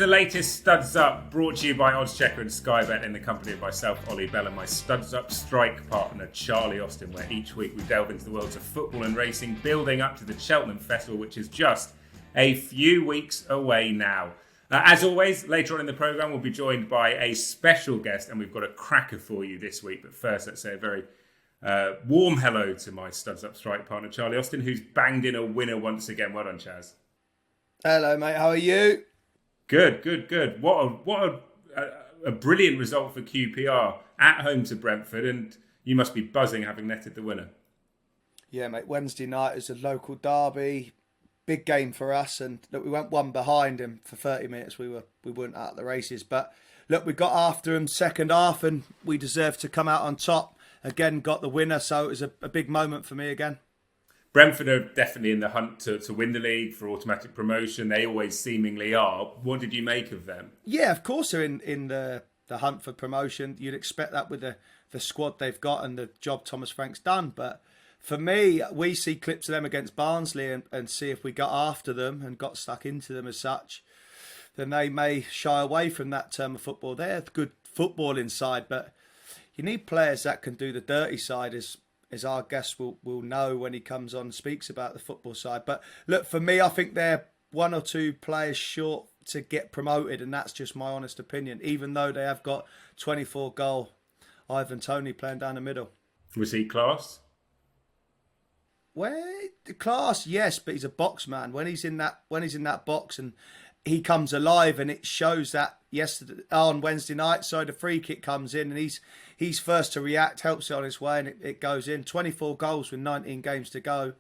latest Studs Up, brought to you by oddschecker and Skybet in the company of myself, Oli Bell, and my Studs Up strike partner, Charlie Austin, where each week we delve into the worlds of football and racing, building up to the Cheltenham Festival, which is just a few weeks away now. As always, later on in the programme, we'll be joined by a special guest, and we've got a cracker for you this week. But first, let's say a very warm hello to my Studs Up strike partner, Charlie Austin, who's banged in a winner once again. Well done, Chaz. Hello, mate. How are you? Good. What a brilliant result for QPR at home to Brentford, and you must be buzzing having netted the winner. Yeah, mate. Wednesday night is a local derby, big game for us, and look, we went one behind him for 30 minutes. We weren't at the races, but look, we got after him second half, and we deserved to come out on top. Again, got the winner, so it was a big moment for me again. Brentford are definitely in the hunt to win the league for automatic promotion. They always seemingly are. What did you make of them? Yeah, of course they're in the hunt for promotion. You'd expect that with the squad they've got and the job Thomas Frank's done. But for me, we see clips of them against Barnsley and see if we got after them and got stuck into them as such, then they may shy away from that term of football. They're good football inside, but you need players that can do the dirty side, as our guest will know when he comes on and speaks about the football side. But look, for me, I think they're one or two players short to get promoted, and that's just my honest opinion, even though they have got 24-goal Ivan Toney playing down the middle. Was he class? Well, class, yes, but he's a box man. When he's in that box and he comes alive, and it shows that yesterday on Wednesday night. So the free kick comes in, and he's first to react, helps it on his way, and it goes in. 24 goals with 19 games to go.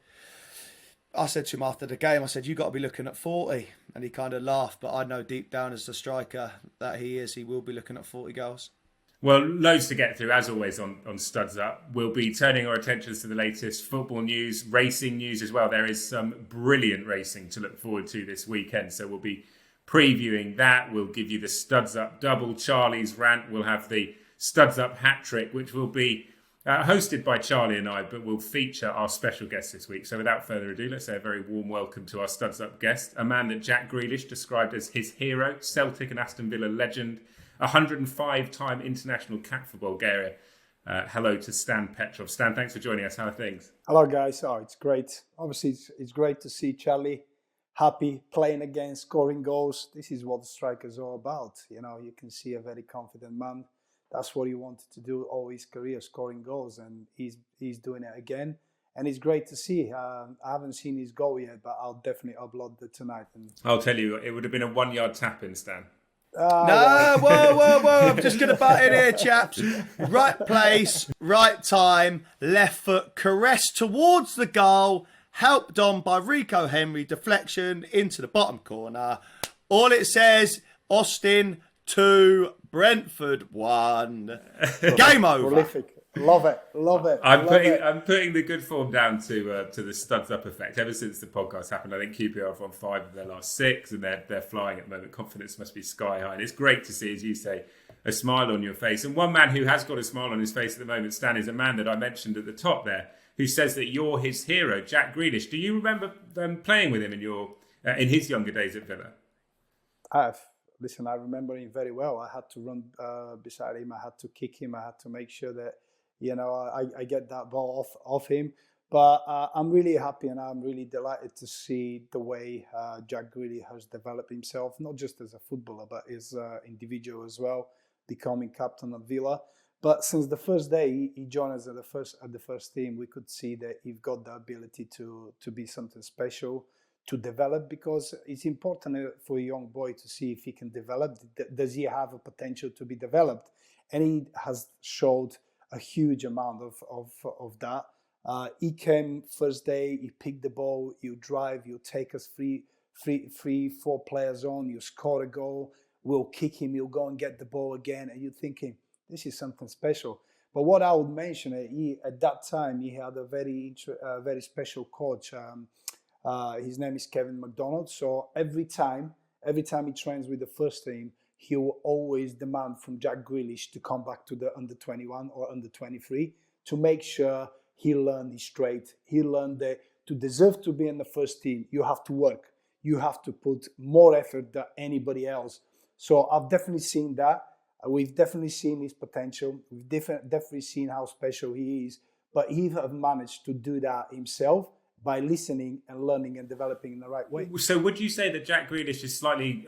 I said to him after the game, I said, you got to be looking at 40. And he kind of laughed, but I know deep down as the striker that he will be looking at 40 goals. Well, loads to get through, as always, on Studs Up. We'll be turning our attentions to the latest football news, racing news as well. There is some brilliant racing to look forward to this weekend, so we'll be previewing that. We'll give you the Studs Up double, Charlie's rant. We'll have the Studs Up hat-trick, which will be hosted by Charlie and I, but will feature our special guest this week. So without further ado, let's say a very warm welcome to our Studs Up guest, a man that Jack Grealish described as his hero, Celtic and Aston Villa legend, 105-time international cap for Bulgaria. Hello to Stiliyan Petrov. Stan, thanks for joining us. How are things? Hello, guys. Oh, it's great. Obviously, it's great to see Charlie happy, playing again, scoring goals. This is what the strikers are all about. You know, you can see a very confident man. That's what he wanted to do all his career, scoring goals, and he's doing it again. And it's great to see. I haven't seen his goal yet, but I'll definitely upload it tonight. I'll tell you, it would have been a 1-yard tap-in, Stan. No, whoa. I'm just going to butt in here, chaps. Right place, right time, left foot caressed towards the goal, helped on by Rico Henry, deflection into the bottom corner. All it says, Austin 2, Brentford 1. Game over. Prolific. Love it. I'm putting the good form down to the Studs Up effect. Ever since the podcast happened, I think QPR have won 5 of their last 6, and they're flying at the moment. Confidence must be sky high. And it's great to see, as you say, a smile on your face. And one man who has got a smile on his face at the moment, Stan, is a man that I mentioned at the top there, who says that you're his hero, Jack Grealish. Do you remember playing with him in his younger days at Villa? Listen, I remember him very well. I had to run beside him. I had to kick him. I had to make sure that, you know, I get that ball off him. But I'm really happy, and I'm really delighted to see the way Jack Grealish has developed himself, not just as a footballer, but as an individual as well, becoming captain of Villa. But since the first day he joined us at the first team, we could see that he's got the ability to be something special, to develop, because it's important for a young boy to see if he can develop. Does he have a potential to be developed? And he has showed a huge amount of that. He came first day, he picked the ball, you drive, you take us 4 players on, you score a goal, we'll kick him, you'll go and get the ball again, and you're thinking, this is something special. But what I would mention, at that time, he had a very special coach. His name is Kevin McDonald. So every time he trains with the first team, he will always demand from Jack Grealish to come back to the under-21 or under-23 to make sure he learned his trade. He learned that to deserve to be in the first team, you have to work. You have to put more effort than anybody else. So I've definitely seen that. We've definitely seen his potential. We've definitely seen how special he is. But he have managed to do that himself by listening and learning and developing in the right way. So would you say that Jack Grealish is slightly,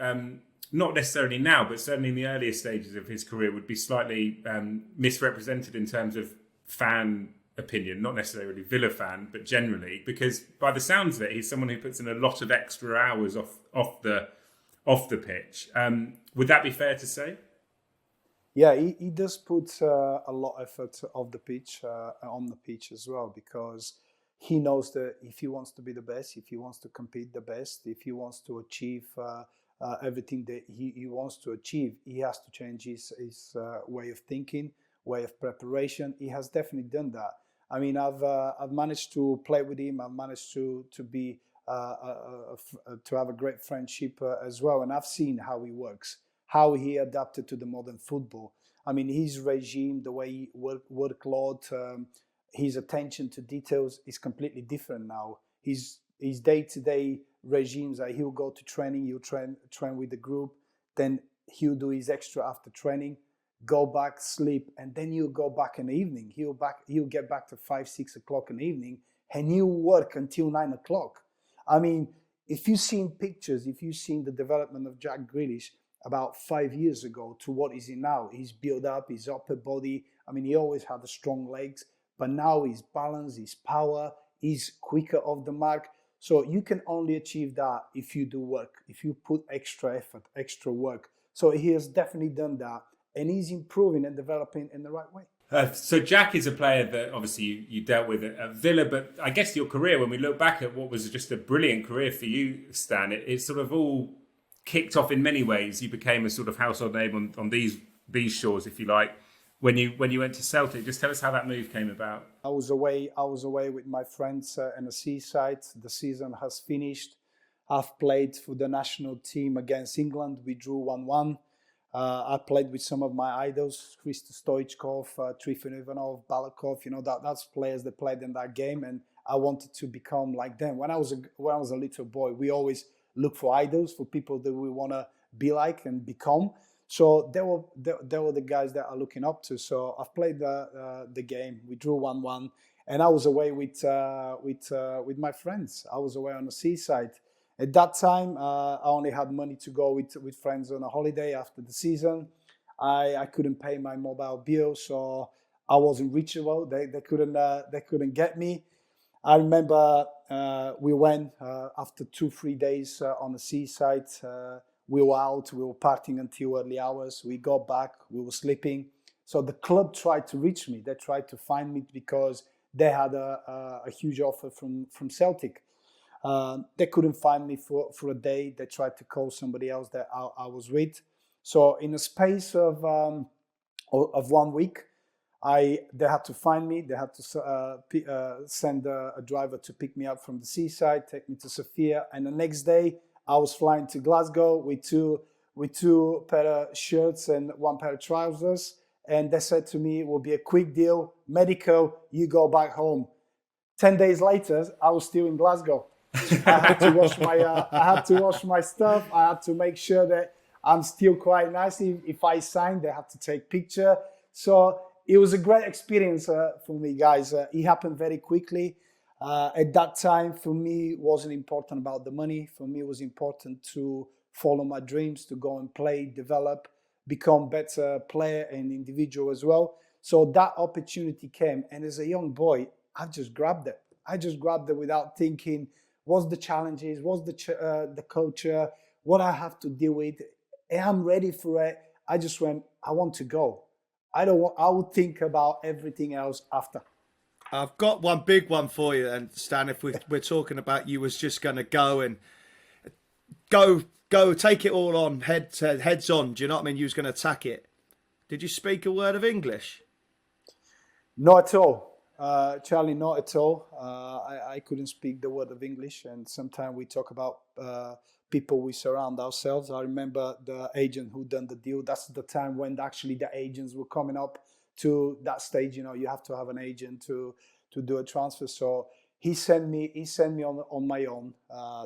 not necessarily now, but certainly in the earlier stages of his career, would be slightly misrepresented in terms of fan opinion, not necessarily Villa fan, but generally, because by the sounds of it, he's someone who puts in a lot of extra hours off the pitch. Would that be fair to say? Yeah, he does put a lot of effort off the pitch, on the pitch as well, because he knows that if he wants to be the best, if he wants to compete the best, if he wants to achieve everything that he wants to achieve, he has to change his way of thinking, way of preparation. He has definitely done that. I mean, I've managed to play with him. I've managed to be to have a great friendship as well, and I've seen how he works, how he adapted to the modern football. I mean, his regime, the way he workload, his attention to details is completely different now. His day-to-day regimes are he'll go to training, he'll train with the group, then he'll do his extra after training, go back, sleep, and then he'll go back in the evening. He'll get back to 5-6 o'clock in the evening, and he'll work until 9 o'clock. I mean, if you've seen pictures, if you've seen the development of Jack Grealish about 5 years ago to what is he now, he's built up, his upper body. I mean, he always had the strong legs, but now his balance, his power, he's quicker off the mark. So you can only achieve that if you do work, if you put extra effort, extra work. So he has definitely done that, and he's improving and developing in the right way. So Jack is a player that obviously you dealt with at Villa, but I guess your career, when we look back at what was just a brilliant career for you, Stan, it sort of all kicked off in many ways. You became a sort of household name on these shores, if you like, when you went to Celtic. Just tell us how that move came about. I was away with my friends in the seaside. The season has finished. I've played for the national team against England. We drew 1-1. I played with some of my idols, Christo Stoichkov, Trifon Ivanov, Balakov. You know, that's players that played in that game, and I wanted to become like them. When I was a little boy, we always look for idols, for people that we want to be like and become. So they were the guys that I'm looking up to. So I've played the game. We drew 1-1, and I was away with my friends. I was away on the seaside. At that time, I only had money to go with friends on a holiday after the season. I couldn't pay my mobile bill, so I wasn't reachable. They couldn't get me. I remember we went after 2-3 days on the seaside. We were out, we were partying until early hours. We got back, we were sleeping. So the club tried to reach me. They tried to find me because they had a huge offer from Celtic. They couldn't find me for a day. They tried to call somebody else that I was with. So in a space of 1 week, they had to find me. They had to send a driver to pick me up from the seaside, take me to Sofia, and the next day I was flying to Glasgow with two pair of shirts and 1 pair of trousers. And they said to me, it will be a quick deal, medical, you go back home. 10 days later, I was still in Glasgow. I had to wash my stuff. I had to make sure that I'm still quite nice. If I signed, they had to take picture. So it was a great experience for me, guys. It happened very quickly. At that time, for me, it wasn't important about the money. For me, it was important to follow my dreams, to go and play, develop, become better player and individual as well. So that opportunity came, and as a young boy, I just grabbed it. I just grabbed it without thinking, what's the challenges, what's the culture, what I have to deal with. And I'm ready for it. I just went, I want to go. I would think about everything else after. I've got one big one for you, and Stan, if we're talking about you was just going to go and go, take it all on, heads on. Do you know what I mean? You was going to attack it. Did you speak a word of English? Not at all. Charlie, not at all. I couldn't speak the word of English, and sometimes we talk about people we surround ourselves. I remember the agent who done the deal. That's the time when actually the agents were coming up to that stage. You know, you have to have an agent to do a transfer. So he sent me on my own.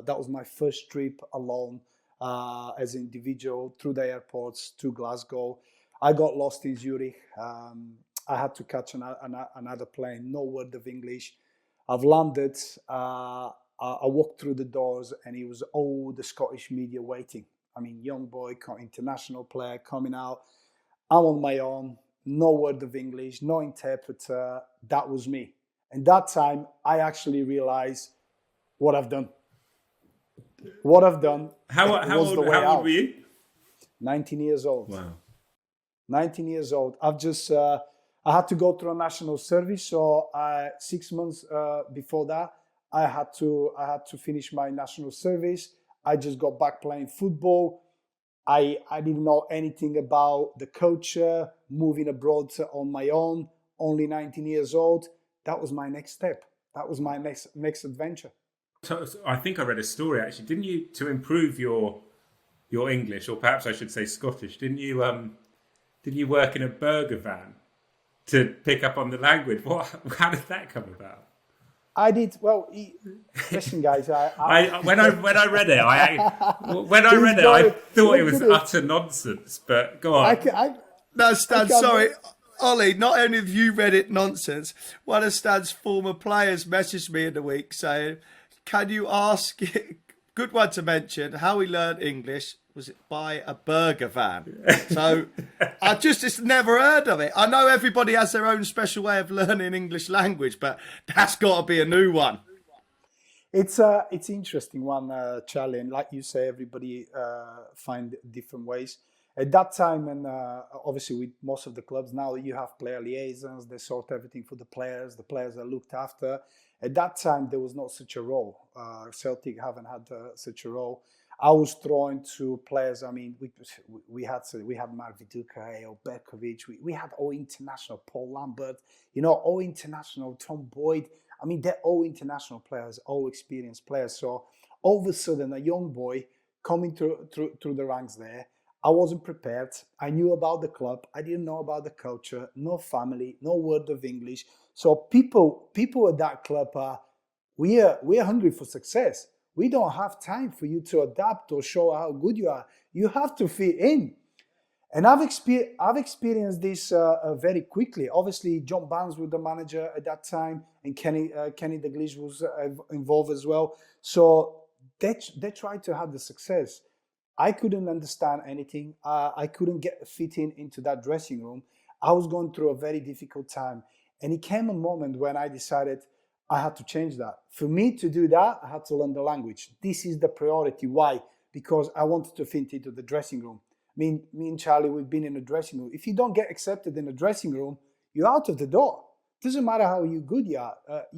That was my first trip alone. as an individual through the airports to Glasgow. I got lost in Zurich. I had to catch another plane, no word of English. I've landed. I walked through the doors and it was all the Scottish media waiting. I mean, young boy, international player coming out. I'm on my own, no word of English, no interpreter. That was me. And that time, I actually realized what I've done. What I've done How old were you? 19 years old. Wow. 19 years old. I had to go through a national service. So 6 months before that, I had to finish my national service. I just got back playing football. I didn't know anything about the culture, moving abroad on my own, only 19 years old. That was my next step. That was my next adventure. So I think I read a story actually. Didn't you, to improve your English, or perhaps I should say Scottish, didn't you work in a burger van to pick up on the language? How did that come about? I did. Well, listen, guys. When I read it, I thought it was utter nonsense. But go on. No, Stan, sorry. Oli, not only have you read it nonsense, one of Stan's former players messaged me in the week saying, can you ask, good one to mention, how he learned English, was it by a burger van? So I just never heard of it. I know everybody has their own special way of learning English language, but that's got to be a new one. It's an interesting one, Charlie. And like you say, everybody find different ways. At that time, and obviously with most of the clubs now, you have player liaisons. They sort everything for the players are looked after. At that time, there was not such a role. Celtic haven't had such a role. I was thrown to players. I mean, we had Mark Viduka, Eo Berkovic. We had all international, Paul Lambert. All international, Tom Boyd. I mean, they're all international players, all experienced players. So all of a sudden, a young boy coming through the ranks there. I wasn't prepared. I knew about the club. I didn't know about the culture. No family. No word of English. So people at that club we're hungry for success. We don't have time for you to adapt or show how good you are. You have to fit in. And I've experienced this very quickly. Obviously, John Barnes was the manager at that time, and Kenny Dalglish was involved as well. So they tried to have the success. I couldn't understand anything. I couldn't fit into that dressing room. I was going through a very difficult time. And it came a moment when I decided I had to change that. For me to do that, I had to learn the language. This is the priority. Why? Because I wanted to fit into the dressing room. Me and Charlie, we've been in a dressing room. If you don't get accepted in a dressing room, you're out of the door. Doesn't matter how good you are.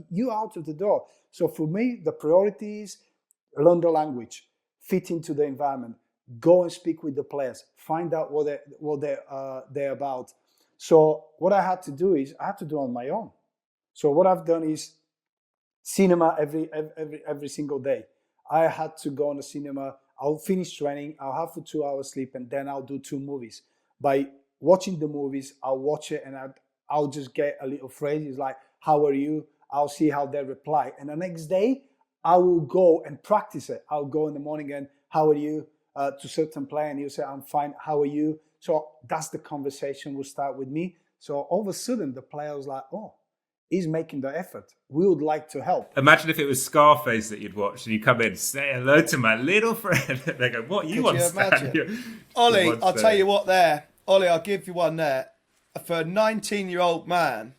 You're out of the door. So for me, the priority is learn the language, fit into the environment, go and speak with the players, find out what they're about. So what I had to do is I had to do it on my own. So what I've done is cinema every single day. I had to go on the cinema. I'll finish training. I'll have for 2 hours sleep, and then I'll do 2 movies. By watching the movies, I'll watch it, and I'll just get a little phrase. It's like, "How are you?" I'll see how they reply, and the next day I will go and practice it. I'll go in the morning and, "How are you?" To certain player, and he'll say, "I'm fine. How are you?" So that's the conversation will start with me. So all of a sudden, the player was like, "Oh, he's making the effort. We would like to help." Imagine if it was Scarface that you'd watched and you come in, say hello to my little friend. They go, "What, you understand?" Oli, I'll tell you what there. Oli, I'll give you one there. For a 19-year-old man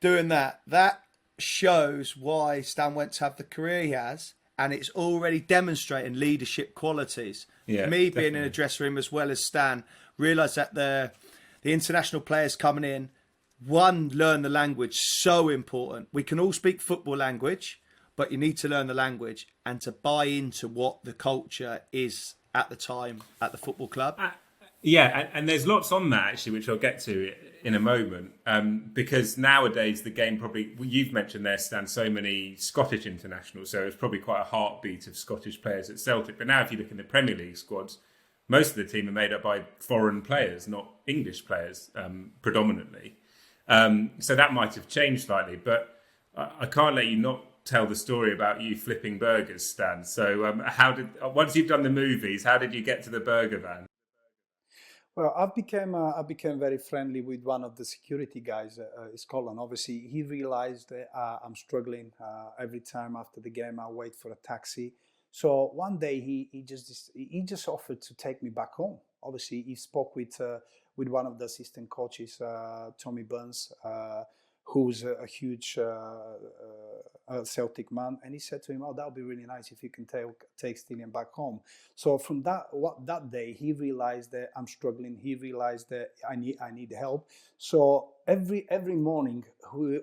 doing that shows why Stan went to have the career he has, and it's already demonstrating leadership qualities. Yeah, Me definitely. being in a dressing room as well as Stan, realised that the international players coming in, one, learn the language, so important. We can all speak football language, but you need to learn the language and to buy into what the culture is at the time at the football club. Yeah, and there's lots on that actually, which I'll get to in a moment. Because nowadays the game probably, you've mentioned there, Stan, so many Scottish internationals, so it's probably quite a heartbeat of Scottish players at Celtic. But now if you look in the Premier League squads, most of the team are made up by foreign players, not English players, predominantly. So that might have changed slightly, but I can't let you not tell the story about you flipping burgers, Stan. So once you've done the movies, how did you get to the burger van? Well, I became very friendly with one of the security guys in Scotland. Obviously, he realized that I'm struggling. Every time after the game, I wait for a taxi. So one day he just offered to take me back home. Obviously, he spoke with one of the assistant coaches, Tommy Burns, who's a huge Celtic man, and he said to him, "Oh, that would be really nice if you can take Stiliyan back home." So from that day, he realized that I'm struggling. He realized that I need help. So every morning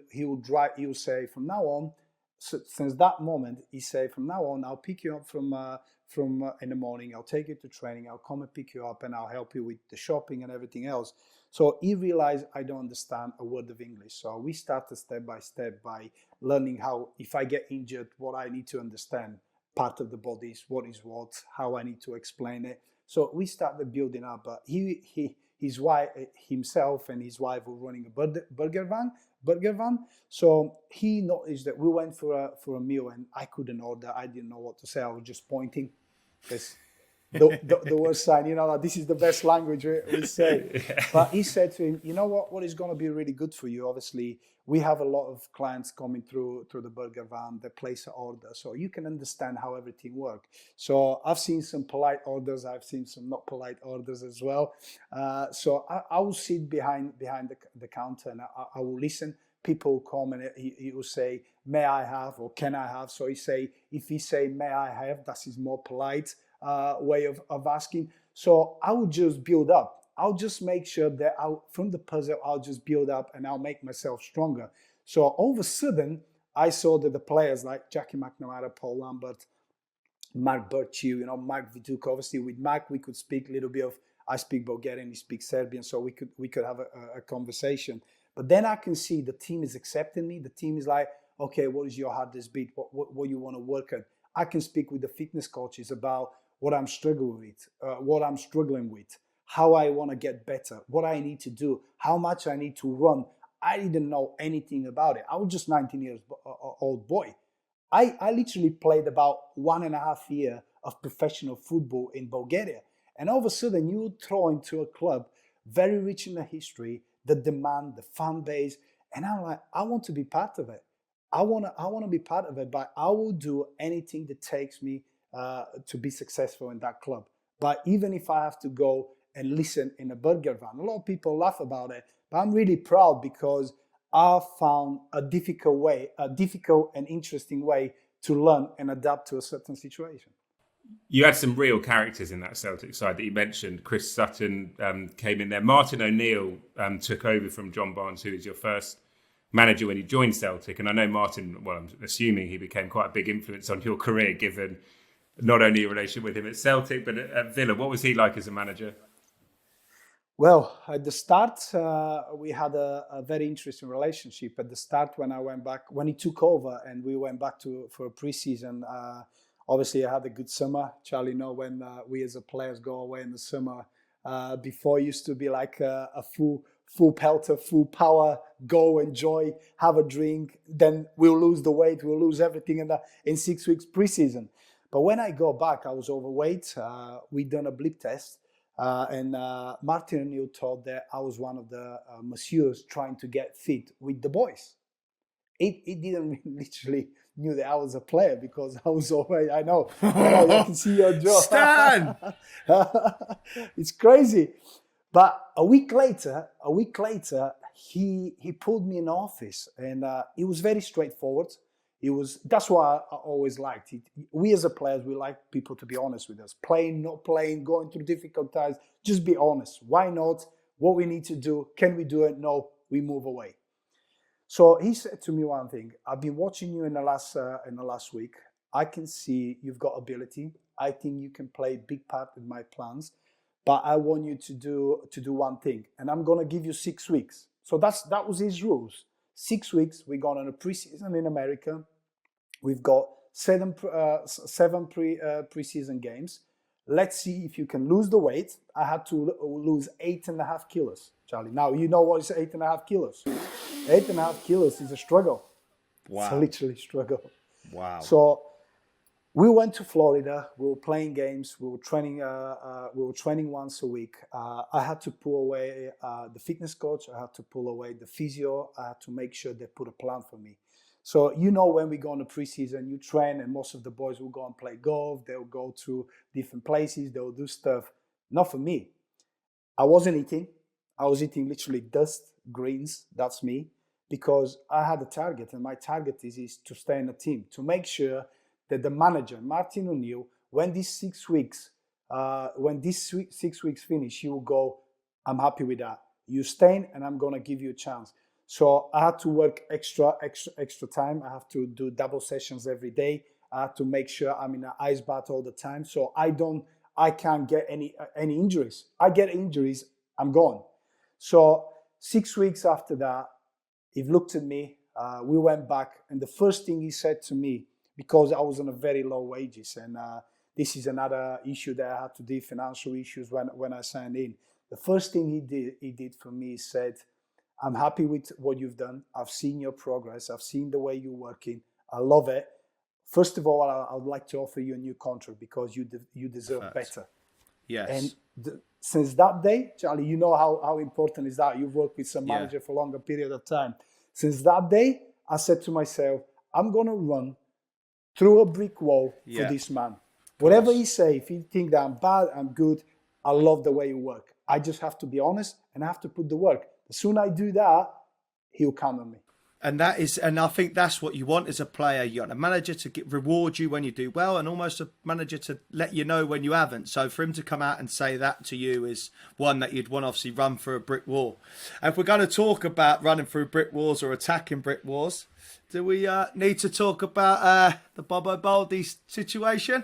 he would drive. He would say, "From now on." So since that moment, he said, "From now on, I'll pick you up from in the morning. I'll take you to training. I'll come and pick you up, and I'll help you with the shopping and everything else." So he realized I don't understand a word of English. So we started step by step by learning how, if I get injured, what I need to understand, part of the body is what, how I need to explain it. So we started building up. His wife, himself, and his wife were running a burger van. So he noticed that we went for a meal, and I couldn't order. I didn't know what to say. I was just pointing. Because the worst sign, like, this is the best language we say. Yeah. But he said to him, "You know what is going to be really good for you? Obviously, we have a lot of clients coming through the burger van. They place an order, so you can understand how everything works." So I've seen some polite orders. I've seen some not polite orders as well. So I will sit behind the counter, and I will listen. People come and he will say, "May I have?" or "Can I have?" So if he say "May I have," that is more polite way of asking. So I will just build up. I'll just make sure that from the puzzle, I'll just build up and I'll make myself stronger. So all of a sudden, I saw that the players like Jackie McNamara, Paul Lambert, Mark Burchill, Mark Viduk. Obviously, with Mark, we could speak a little bit of, I speak Bulgarian, he speaks Serbian, so we could have a conversation. But then I can see the team is accepting me. The team is like, "Okay, what is your hardest beat? What you want to work at?" I can speak with the fitness coaches about what I'm struggling with, how I want to get better, what I need to do, how much I need to run. I didn't know anything about it. I was just 19 years old boy. I literally played about 1.5 years of professional football in Bulgaria. And all of a sudden, you throw into a club very rich in the history, the demand, the fan base. And I'm like, I want to be part of it. I want to be part of it, but I will do anything that takes me to be successful in that club. But even if I have to go and listen in a burger van, a lot of people laugh about it, but I'm really proud because I found a difficult and interesting way to learn and adapt to a certain situation. You had some real characters in that Celtic side that you mentioned. Chris Sutton came in there. Martin O'Neill took over from John Barnes, who was your first manager when you joined Celtic. And I know Martin, well, I'm assuming he became quite a big influence on your career, given not only your relationship with him at Celtic, but at Villa. What was he like as a manager? Well, at the start, we had a very interesting relationship. At the start, when he took over and we went back for a pre-season, obviously I had a good summer. Charlie, when we as a players go away in the summer, before it used to be like a full pelter, full power, go, enjoy, have a drink, then we'll lose the weight, we'll lose everything in 6 weeks pre-season. But when I go back, I was overweight. We'd done a blip test. And Martin O'Neill thought that I was one of the messieurs trying to get fit with the boys. He didn't literally knew that I was a player because I was overweight. I know, you can see your jaw. Stan! It's crazy. But a week later, he pulled me in the office, and it was very straightforward. That's what I always liked. We as a players, we like people to be honest with us. Playing, not playing, going through difficult times, just be honest. Why not? What we need to do? Can we do it? No, we move away. So he said to me one thing. I've been watching you in the last week. I can see you've got ability. I think you can play a big part in my plans. But I want you to do one thing, and I'm gonna give you 6 weeks. So that was his rules. 6 weeks. We got on a preseason in America. We've got seven preseason games. Let's see if you can lose the weight. I had to lose 8.5 kilos, Charlie. Now you know what is 8.5 kilos. 8.5 kilos is a struggle. Wow. It's literally a struggle. Wow. So we went to Florida. We were playing games. We were training. We were training once a week. I had to pull away the fitness coach. I had to pull away the physio. I had to make sure they put a plan for me. So when we go on a preseason, you train, and most of the boys will go and play golf. They'll go to different places. They'll do stuff. Not for me. I wasn't eating. I was eating literally dust, greens. That's me, because I had a target, and my target is to stay in a team, to make sure that the manager, Martin O'Neill, when these 6 weeks, finish, he will go, I'm happy with that. You staying, and I'm gonna give you a chance. So I had to work extra time. I have to do double sessions every day. I have to make sure I'm in an ice bath all the time, so I can't get any injuries. I get injuries, I'm gone. So 6 weeks after that, he looked at me. We went back, and the first thing he said to me, because I was on a very low wages, and this is another issue that I had to do, financial issues when I signed in. The first thing he did for me, he said, I'm happy with what you've done. I've seen your progress. I've seen the way you're working. I love it. First of all, I would like to offer you a new contract because you deserve better. Yes. And since that day, Charlie, you know how important is that? You've worked with some manager for a longer period of time. Since that day, I said to myself, I'm going to run through a brick wall for this man. Whatever he say, if he think that I'm bad, I'm good, I love the way you work. I just have to be honest, and I have to put the work. The sooner I do that, he'll come on me. And I think that's what you want as a player. You want a manager to reward you when you do well, and almost a manager to let you know when you haven't. So for him to come out and say that to you is one that you'd want to obviously run through a brick wall. And if we're going to talk about running through brick walls or attacking brick walls, do we need to talk about the Bobo Balde situation?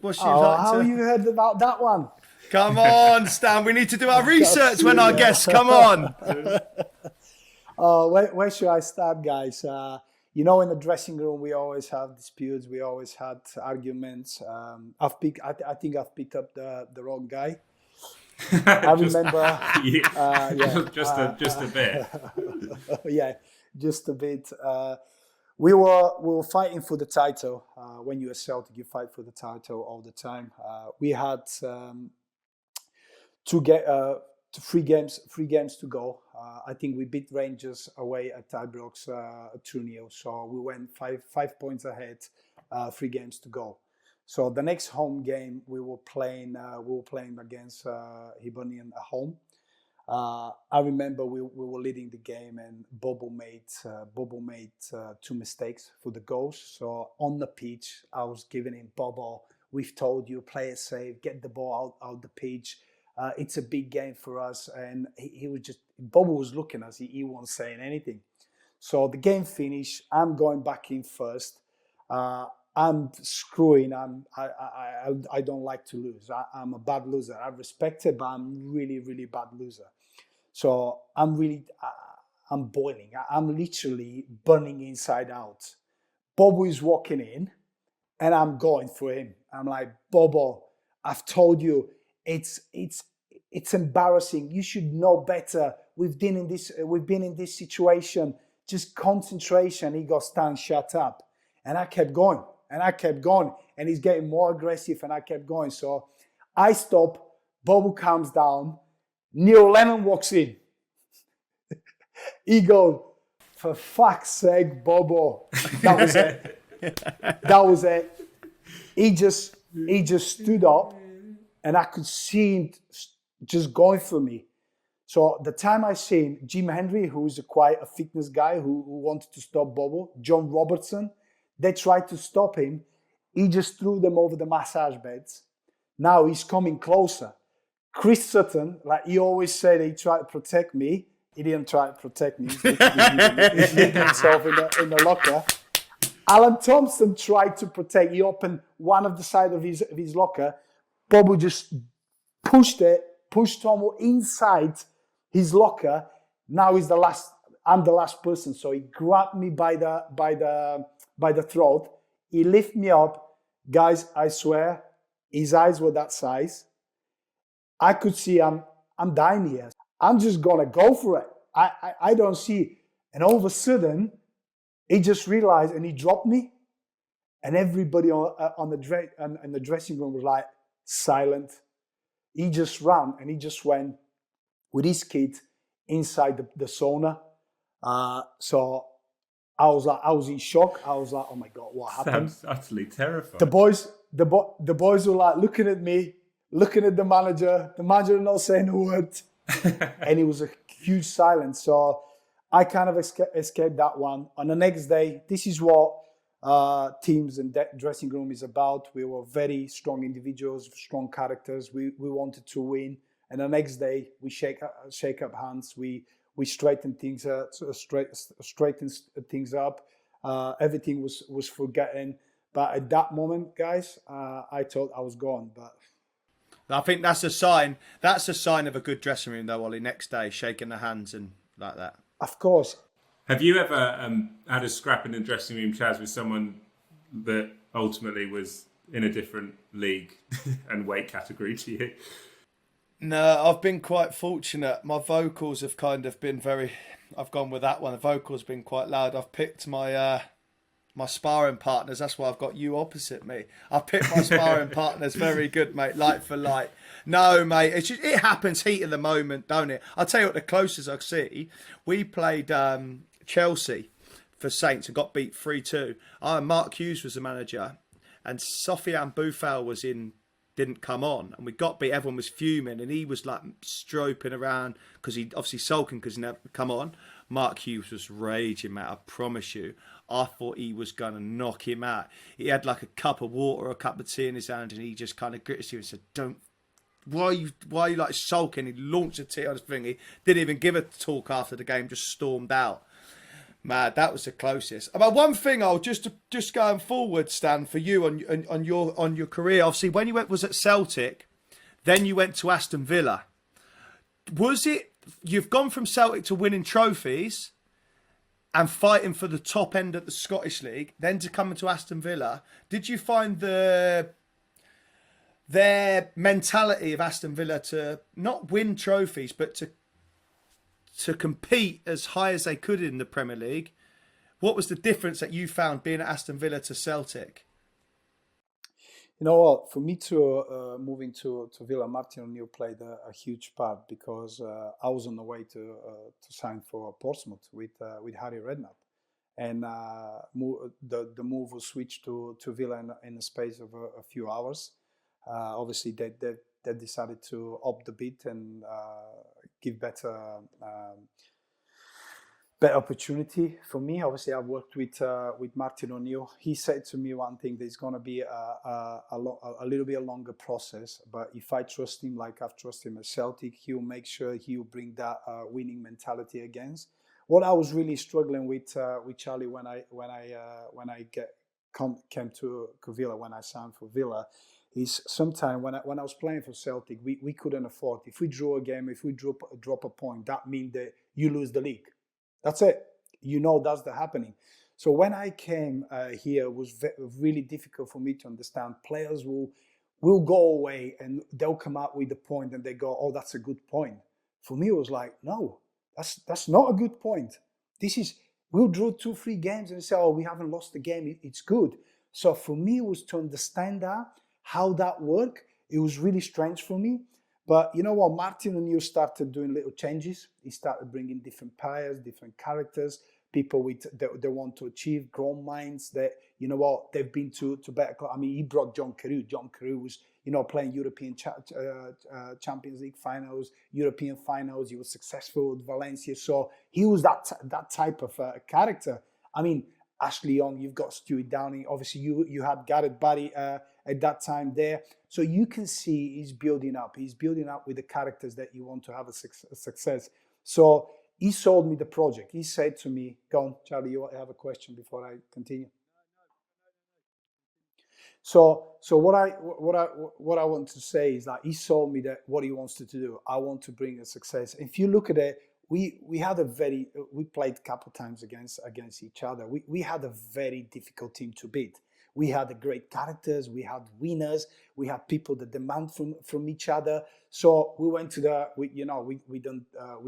How you heard about that one? Come on, Stan. We need to do our research when our guests come on. Where should I start, guys? In the dressing room, we always have disputes. We always had arguments. I think I've picked up the wrong guy. I remember. Just a bit. Yeah, just a bit. We were fighting for the title. When you're a Celtic, you fight for the title all the time. We had three games to go. I think we beat Rangers away at Ibrox 2-0. So we went five points ahead, 3 games to go. So the next home game we were playing against Hibernian at home. I remember we were leading the game, and Bobo made 2 mistakes for the goals. So on the pitch, I was giving him, Bobo, we've told you, play it safe, get the ball out the pitch. It's a big game for us. And he was just, Bobo was looking at us, he wasn't saying anything. So the game finished, I'm going back in first. I'm screwing. I don't like to lose. I'm a bad loser. I respect it, but I'm really, really bad loser. So I'm boiling. I'm literally burning inside out. Bobo is walking in, and I'm going for him. I'm like, Bobo, I've told you, it's embarrassing. You should know better. We've been in this situation. Just concentration. He goes, Stan, shut up. And I kept going. And he's getting more aggressive, and I kept going. So I stop, Bobo calms down, Neil Lennon walks in. He goes, for fuck's sake, Bobo. That was it. He just stood up, and I could see him just going for me. So the time I seen Jim Henry, who's quite a fitness guy who wanted to stop Bobo, John Robertson, they tried to stop him. He just threw them over the massage beds. Now he's coming closer. Chris Sutton, like he always said, he tried to protect me. He didn't try to protect me. He's hidden himself in the locker. Alan Thompson tried to protect. He opened one of the side of his locker. Bobo just pushed Tomo inside his locker. Now I'm the last person. So he grabbed me by the throat. He lifted me up. Guys, I swear, his eyes were that size. I could see I'm dying here. I'm just gonna go for it. I don't see. And all of a sudden, he just realized, and he dropped me. and everybody on the dressing room was like silent. He just ran and he just went with his kid inside the sauna. So I was in shock. I was like, oh my God, what happened? Sounds utterly terrifying. The boys were like looking at me, looking at the manager not saying a word. And it was a huge silence. So I kind of escaped that one. On the next day, this is what teams and dressing room is about. We were very strong individuals, strong characters. We wanted to win. And the next day, we shake up hands. We straighten things up. Everything was forgotten. But at that moment, guys, I thought I was gone. But I think that's a sign. That's a sign of a good dressing room, though, Oli. Next day, shaking the hands and like that. Of course. Have you ever had a scrap in the dressing room, Chaz, with someone that ultimately was in a different league and weight category to you? No, I've been quite fortunate. My vocals have kind of been I've gone with that one. The vocals been quite loud. I've picked my my sparring partners. That's why I've got you opposite me. I've picked my sparring partners very good, mate. Light for light. No, mate. It happens heat of the moment, don't it? I'll tell you what, the closest I see, we played Chelsea for Saints and got beat 3-2. Mark Hughes was the manager and Sofiane Boufal didn't come on, and we got beat. Everyone was fuming, and he was like stroping around because he obviously sulking because he never come on. Mark Hughes was raging, mate. I promise you. I thought he was gonna knock him out. He had like a cup of water or a cup of tea in his hand, and he just kind of gritted you and said, "Don't. Why are you like sulking?" He launched a tea on his thingy. Didn't even give a talk after the game. Just stormed out. Mad, that was the closest. About one thing, I'll just going forward, Stan, for you on your career. Obviously, when you was at Celtic, then you went to Aston Villa. Was it you've gone from Celtic to winning trophies and fighting for the top end of the Scottish League, then to come into Aston Villa? Did you find their mentality of Aston Villa to not win trophies, but to compete as high as they could in the Premier League? What was the difference that you found being at Aston Villa to Celtic? You know what? For me to moving to Villa, Martin O'Neill played a huge part because I was on the way to sign for Portsmouth with Harry Redknapp, and the move was switched to Villa in the space of a few hours. Obviously, they decided to up the bid and give better opportunity for me. Obviously, I've worked with Martin O'Neill. He said to me one thing: there's going to be a little bit longer process, but if I trust him like I've trusted him at Celtic, he'll make sure he'll bring that winning mentality against. What I was really struggling with Charlie when I came to Villa, when I signed for Villa, is sometimes when I was playing for Celtic, we couldn't afford. If we draw a game, if we drop a point, that means that you lose the league. That's it. You know that's the happening. So when I came here, it was really difficult for me to understand. Players will go away and they'll come out with the point and they go, "Oh, that's a good point." For me, it was like, no, that's not a good point. We'll draw 2-3 games and say, "Oh, we haven't lost the game. It's good." So for me, it was to understand that, how that worked. It was really strange for me. But you know what? Martin O'Neill started doing little changes. He started bringing different players, different characters, people they want to achieve, grown minds that, you know what, they've been to better clubs. I mean, he brought John Carew. John Carew was, playing European Champions League finals, European finals. He was successful with Valencia. So he was that type of character. I mean, Ashley Young, you've got Stuart Downing. Obviously, you had Gareth Barry at that time there. So you can see he's building up. He's building up with the characters that you want to have a success. So he sold me the project. He said to me, "Go on, Charlie, you have a question before I continue?" So what I want to say is that he sold me that what he wants to do. I want to bring a success. If you look at it, we played a couple of times against each other. We had a very difficult team to beat. We had the great characters, we had winners, we had people that demand from each other. So we went to we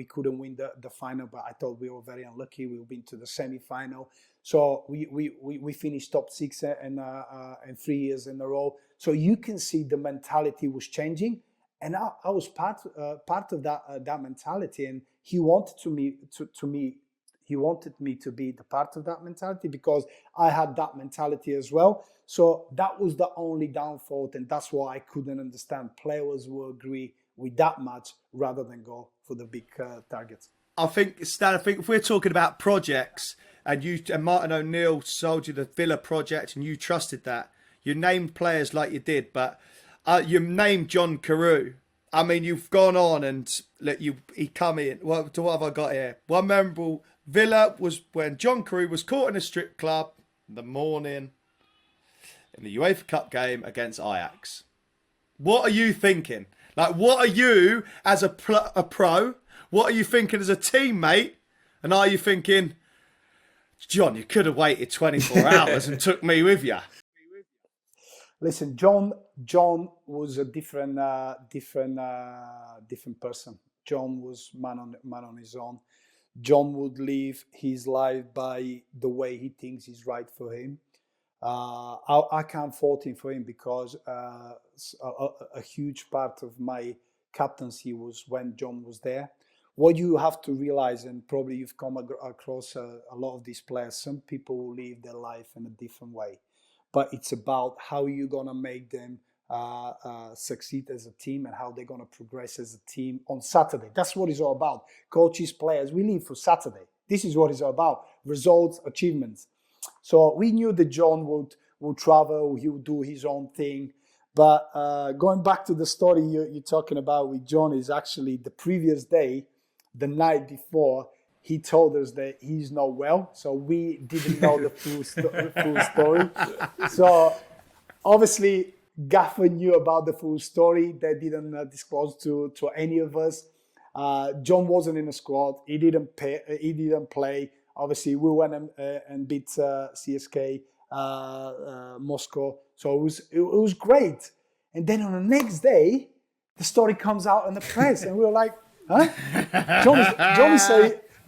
couldn't win the final, but I thought we were very unlucky. We've been to the semi-final. So we finished top 6 and 3 years in a row. So you can see the mentality was changing, and I was part of that mentality. And he wanted me to be the part of that mentality because I had that mentality as well. So that was the only downfall, and that's why I couldn't understand players will agree with that much rather than go for the big targets. I think, Stan, if we're talking about projects, and Martin O'Neill sold you the Villa project and you trusted that, you named players like you did, but you named John Carew. I mean, you've gone on and he come in. What have I got here? One memorable Villa was when John Carew was caught in a strip club in the morning in the UEFA Cup game against Ajax. What are you thinking? Like, what are you as a pro? What are you thinking as a teammate? And are you thinking, John, you could have waited 24 hours and took me with you? Listen, John was a different person. John was man on his own. John would live his life by the way he thinks is right for him. I can't fault him for him because a huge part of my captaincy was when John was there. What you have to realize, and probably you've come across a lot of these players, some people will live their life in a different way. But it's about how you're going to make them succeed as a team and how they're going to progress as a team on Saturday. That's what it's all about. Coaches, players, we live for Saturday. This is what it's all about. Results, achievements. So we knew that John would travel, he would do his own thing. But going back to the story you're talking about with John is actually the previous day, the night before, he told us that he's not well. So we didn't know the full story. So obviously, Gaffer knew about the full story. They didn't disclose to any of us. John wasn't in the squad. He didn't play. Obviously, we went and beat CSK Moscow. So it was great. And then on the next day, the story comes out in the press, and we were like, "Huh?"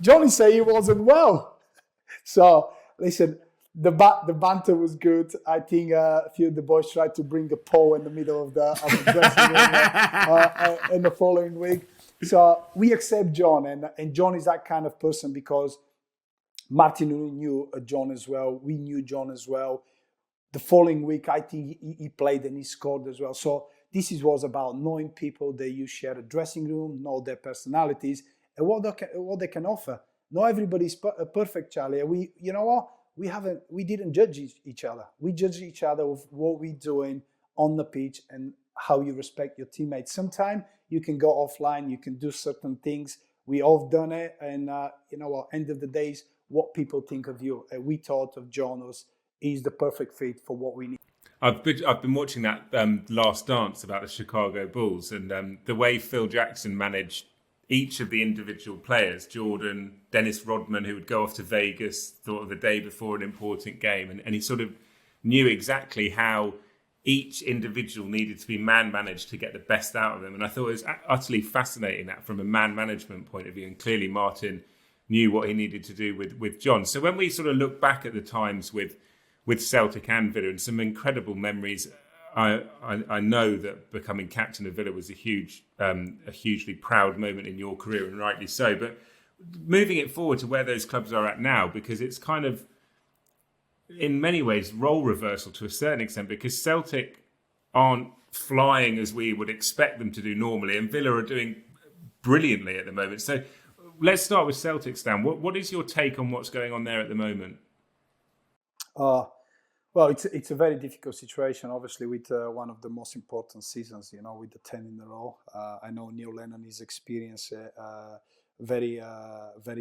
Johnny say he wasn't well. So listen, the banter was good. I think a few of the boys tried to bring a pole in the middle of the dressing room in the following week. So we accept John, and John is that kind of person because Martin knew John as well. We knew John as well. The following week, I think he played and he scored as well. So this was about knowing people that you share a dressing room, know their personalities, and what they can offer. Not everybody's perfect, Charlie. You know what? We didn't judge each other. We judge each other with what we're doing on the pitch and how you respect your teammates. Sometimes you can go offline, you can do certain things. We all done it, and you know what? End of the day is what people think of you. And we thought of John as he's the perfect fit for what we need. I've been watching that Last Dance about the Chicago Bulls, and the way Phil Jackson managed each of the individual players, Jordan, Dennis Rodman, who would go off to Vegas, thought of the day before an important game, and he sort of knew exactly how each individual needed to be man-managed to get the best out of them. And I thought it was utterly fascinating that from a man-management point of view, and clearly Martin knew what he needed to do with John. So when we sort of look back at the times with Celtic and Villa, and some incredible memories, I know that becoming captain of Villa was a hugely proud moment in your career, and rightly so. But moving it forward to where those clubs are at now, because it's kind of, in many ways, role reversal to a certain extent, because Celtic aren't flying as we would expect them to do normally, and Villa are doing brilliantly at the moment. So let's start with Celtic, Stan. What is your take on what's going on there at the moment? Well, it's a very difficult situation, obviously, with one of the most important seasons, with the 10 in a row. I know Neil Lennon is experiencing very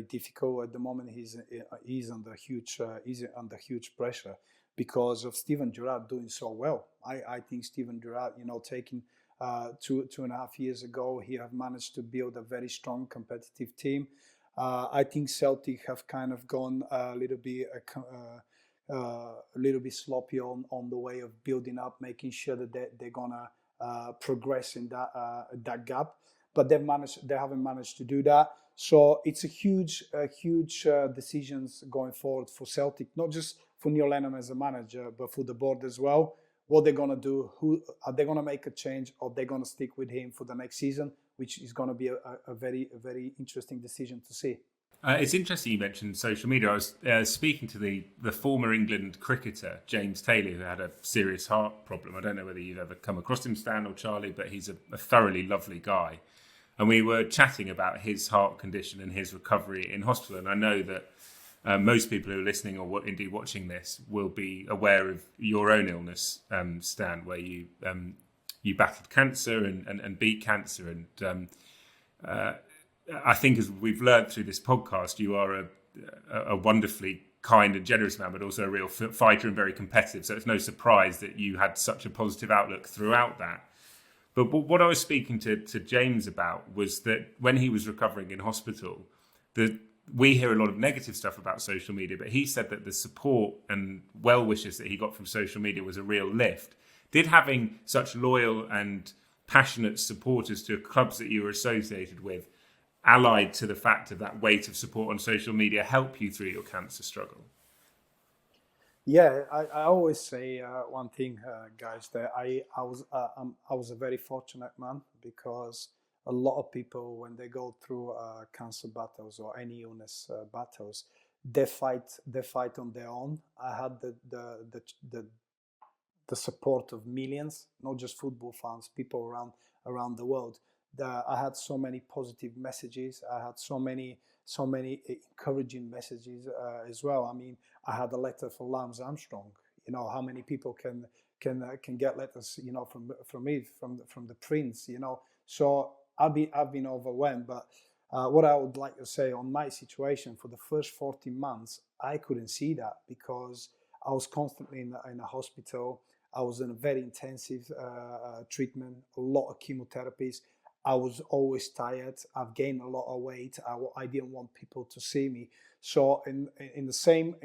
difficult at the moment. He's under huge pressure because of Steven Gerrard doing so well. I think Steven Gerrard, taking 2.5 years ago, he have managed to build a very strong competitive team. I think Celtic have kind of gone a little bit a little bit sloppy on the way of building up, making sure that they're gonna progress in that gap. But they haven't managed to do that. So it's a huge decisions going forward for Celtic, not just for Neil Lennon as a manager, but for the board as well. What they're gonna do? Who are they gonna make a change, or they're gonna stick with him for the next season, which is gonna be a very interesting decision to see. It's interesting you mentioned social media. I was speaking to the former England cricketer, James Taylor, who had a serious heart problem. I don't know whether you've ever come across him, Stan or Charlie, but he's a thoroughly lovely guy. And we were chatting about his heart condition and his recovery in hospital. And I know that most people who are listening or indeed watching this will be aware of your own illness, Stan, where you battled cancer and beat cancer. And I think, as we've learned through this podcast, you are a wonderfully kind and generous man, but also a real fighter and very competitive. So it's no surprise that you had such a positive outlook throughout that. But what I was speaking to James about was that when he was recovering in hospital, we hear a lot of negative stuff about social media, but he said that the support and well wishes that he got from social media was a real lift. Did having such loyal and passionate supporters to clubs that you were associated with, allied to the fact of that weight of support on social media, help you through your cancer struggle? Yeah, I always say one thing, guys, that I was a very fortunate man, because a lot of people, when they go through cancer battles or any illness battles, they fight on their own. I had the support of millions, not just football fans, people around the world. I had so many positive messages. I had so many encouraging messages as well. I mean, I had a letter for Lance Armstrong. You know, how many people can get letters, you know, from me, from the Prince, you know. So I've been overwhelmed. But what I would like to say on my situation, for the first 14 months, I couldn't see that, because I was constantly in a hospital. I was in a very intensive treatment, a lot of chemotherapies. I was always tired. I've gained a lot of weight. I didn't want people to see me. So in the same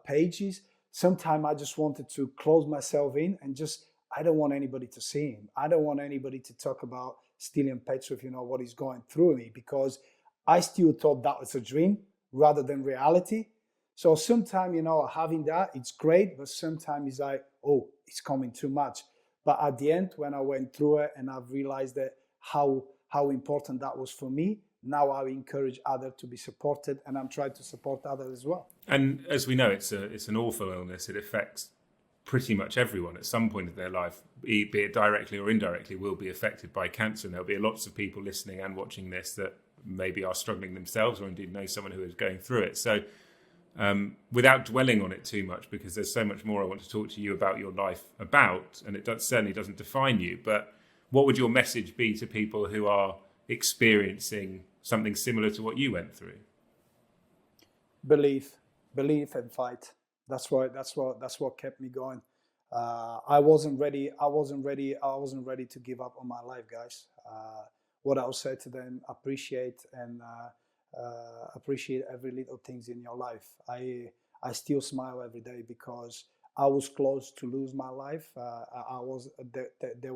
pages, sometimes I just wanted to close myself in and just, I don't want anybody to see him. I don't want anybody to talk about Stiliyan Petrov, you know, what he's going through me, because I still thought that was a dream rather than reality. So sometimes, you know, having that, it's great, but sometimes it's like, oh, it's coming too much. But at the end, when I went through it and I've realized that how important that was for me, now I encourage others to be supported, and I'm trying to support others as well. And as we know, it's an awful illness. It affects pretty much everyone at some point of their life, be it directly or indirectly, will be affected by cancer. And there'll be lots of people listening and watching this that maybe are struggling themselves, or indeed know someone who is going through it. So without dwelling on it too much, because there's so much more I want to talk to you about your life about, and it certainly doesn't define you, but what would your message be to people who are experiencing something similar to what you went through? Believe and fight. That's what kept me going. I wasn't ready to give up on my life, guys. What I'll say to them, appreciate every little things in your life. I still smile every day, because I was close to lose my life. They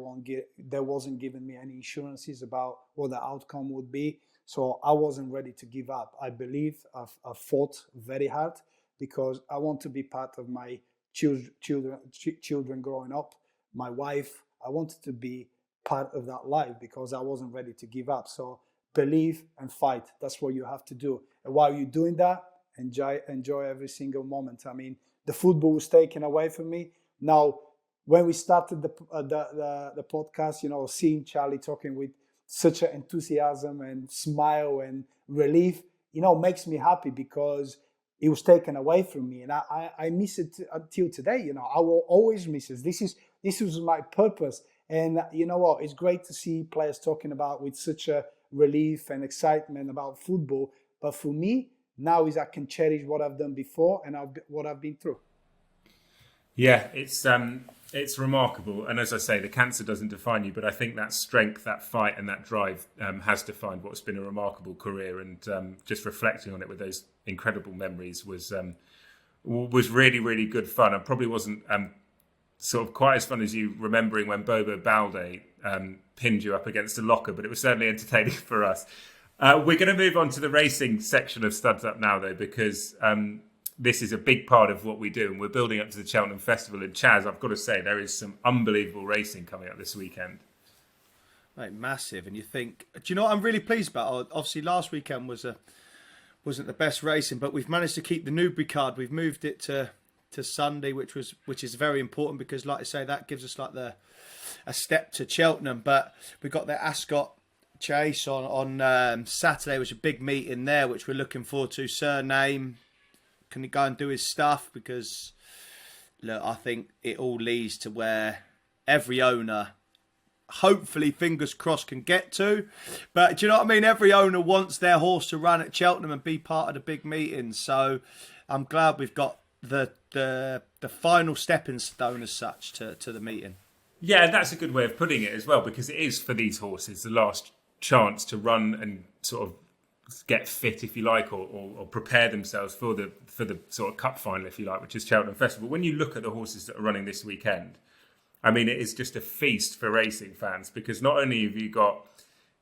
wasn't giving me any assurances about what the outcome would be. So I wasn't ready to give up. I believe I fought very hard, because I want to be part of my children growing up. My wife, I wanted to be part of that life, because I wasn't ready to give up. So believe and fight. That's what you have to do. And while you're doing that, enjoy every single moment. I mean, the football was taken away from me. Now, when we started the podcast, you know, seeing Charlie talking with such an enthusiasm and smile and relief, you know, makes me happy, because it was taken away from me, and I miss it until today. You know, I will always miss it. This was my purpose, and you know what? It's great to see players talking about with such a relief and excitement about football. But for me, now is I can cherish what I've done before and what I've been through. Yeah, it's It's remarkable. And as I say, the cancer doesn't define you, but I think that strength, that fight and that drive has defined what's been a remarkable career. And just reflecting on it with those incredible memories was really, really good fun. And probably wasn't sort of quite as fun as you remembering when Bobo Balde pinned you up against a locker, but it was certainly entertaining for us. We're going to move on to the racing section of Studs Up now, though, because this is a big part of what we do, and we're building up to the Cheltenham Festival. And Chaz, I've got to say, there is some unbelievable racing coming up this weekend. Right, massive. And you think, do you know what I'm really pleased about? Obviously, last weekend wasn't the best racing, but we've managed to keep the Newbury card. We've moved it to Sunday, which is very important because, like I say, that gives us like a step to Cheltenham. But we got the Ascot Chase on Saturday, which is a big meeting there, which we're looking forward to. Surname can he go and do his stuff? Because look, I think it all leads to where every owner, hopefully, fingers crossed, can get to. But do you know what I mean? Every owner wants their horse to run at Cheltenham and be part of the big meeting. So I'm glad we've got the final stepping stone as such to the meeting. Yeah, that's a good way of putting it as well, because it is for these horses the last chance to run and sort of get fit, if you like, or prepare themselves for the sort of cup final, if you like, which is Cheltenham Festival. When you look at the horses that are running this weekend, I mean, it is just a feast for racing fans, because not only have you got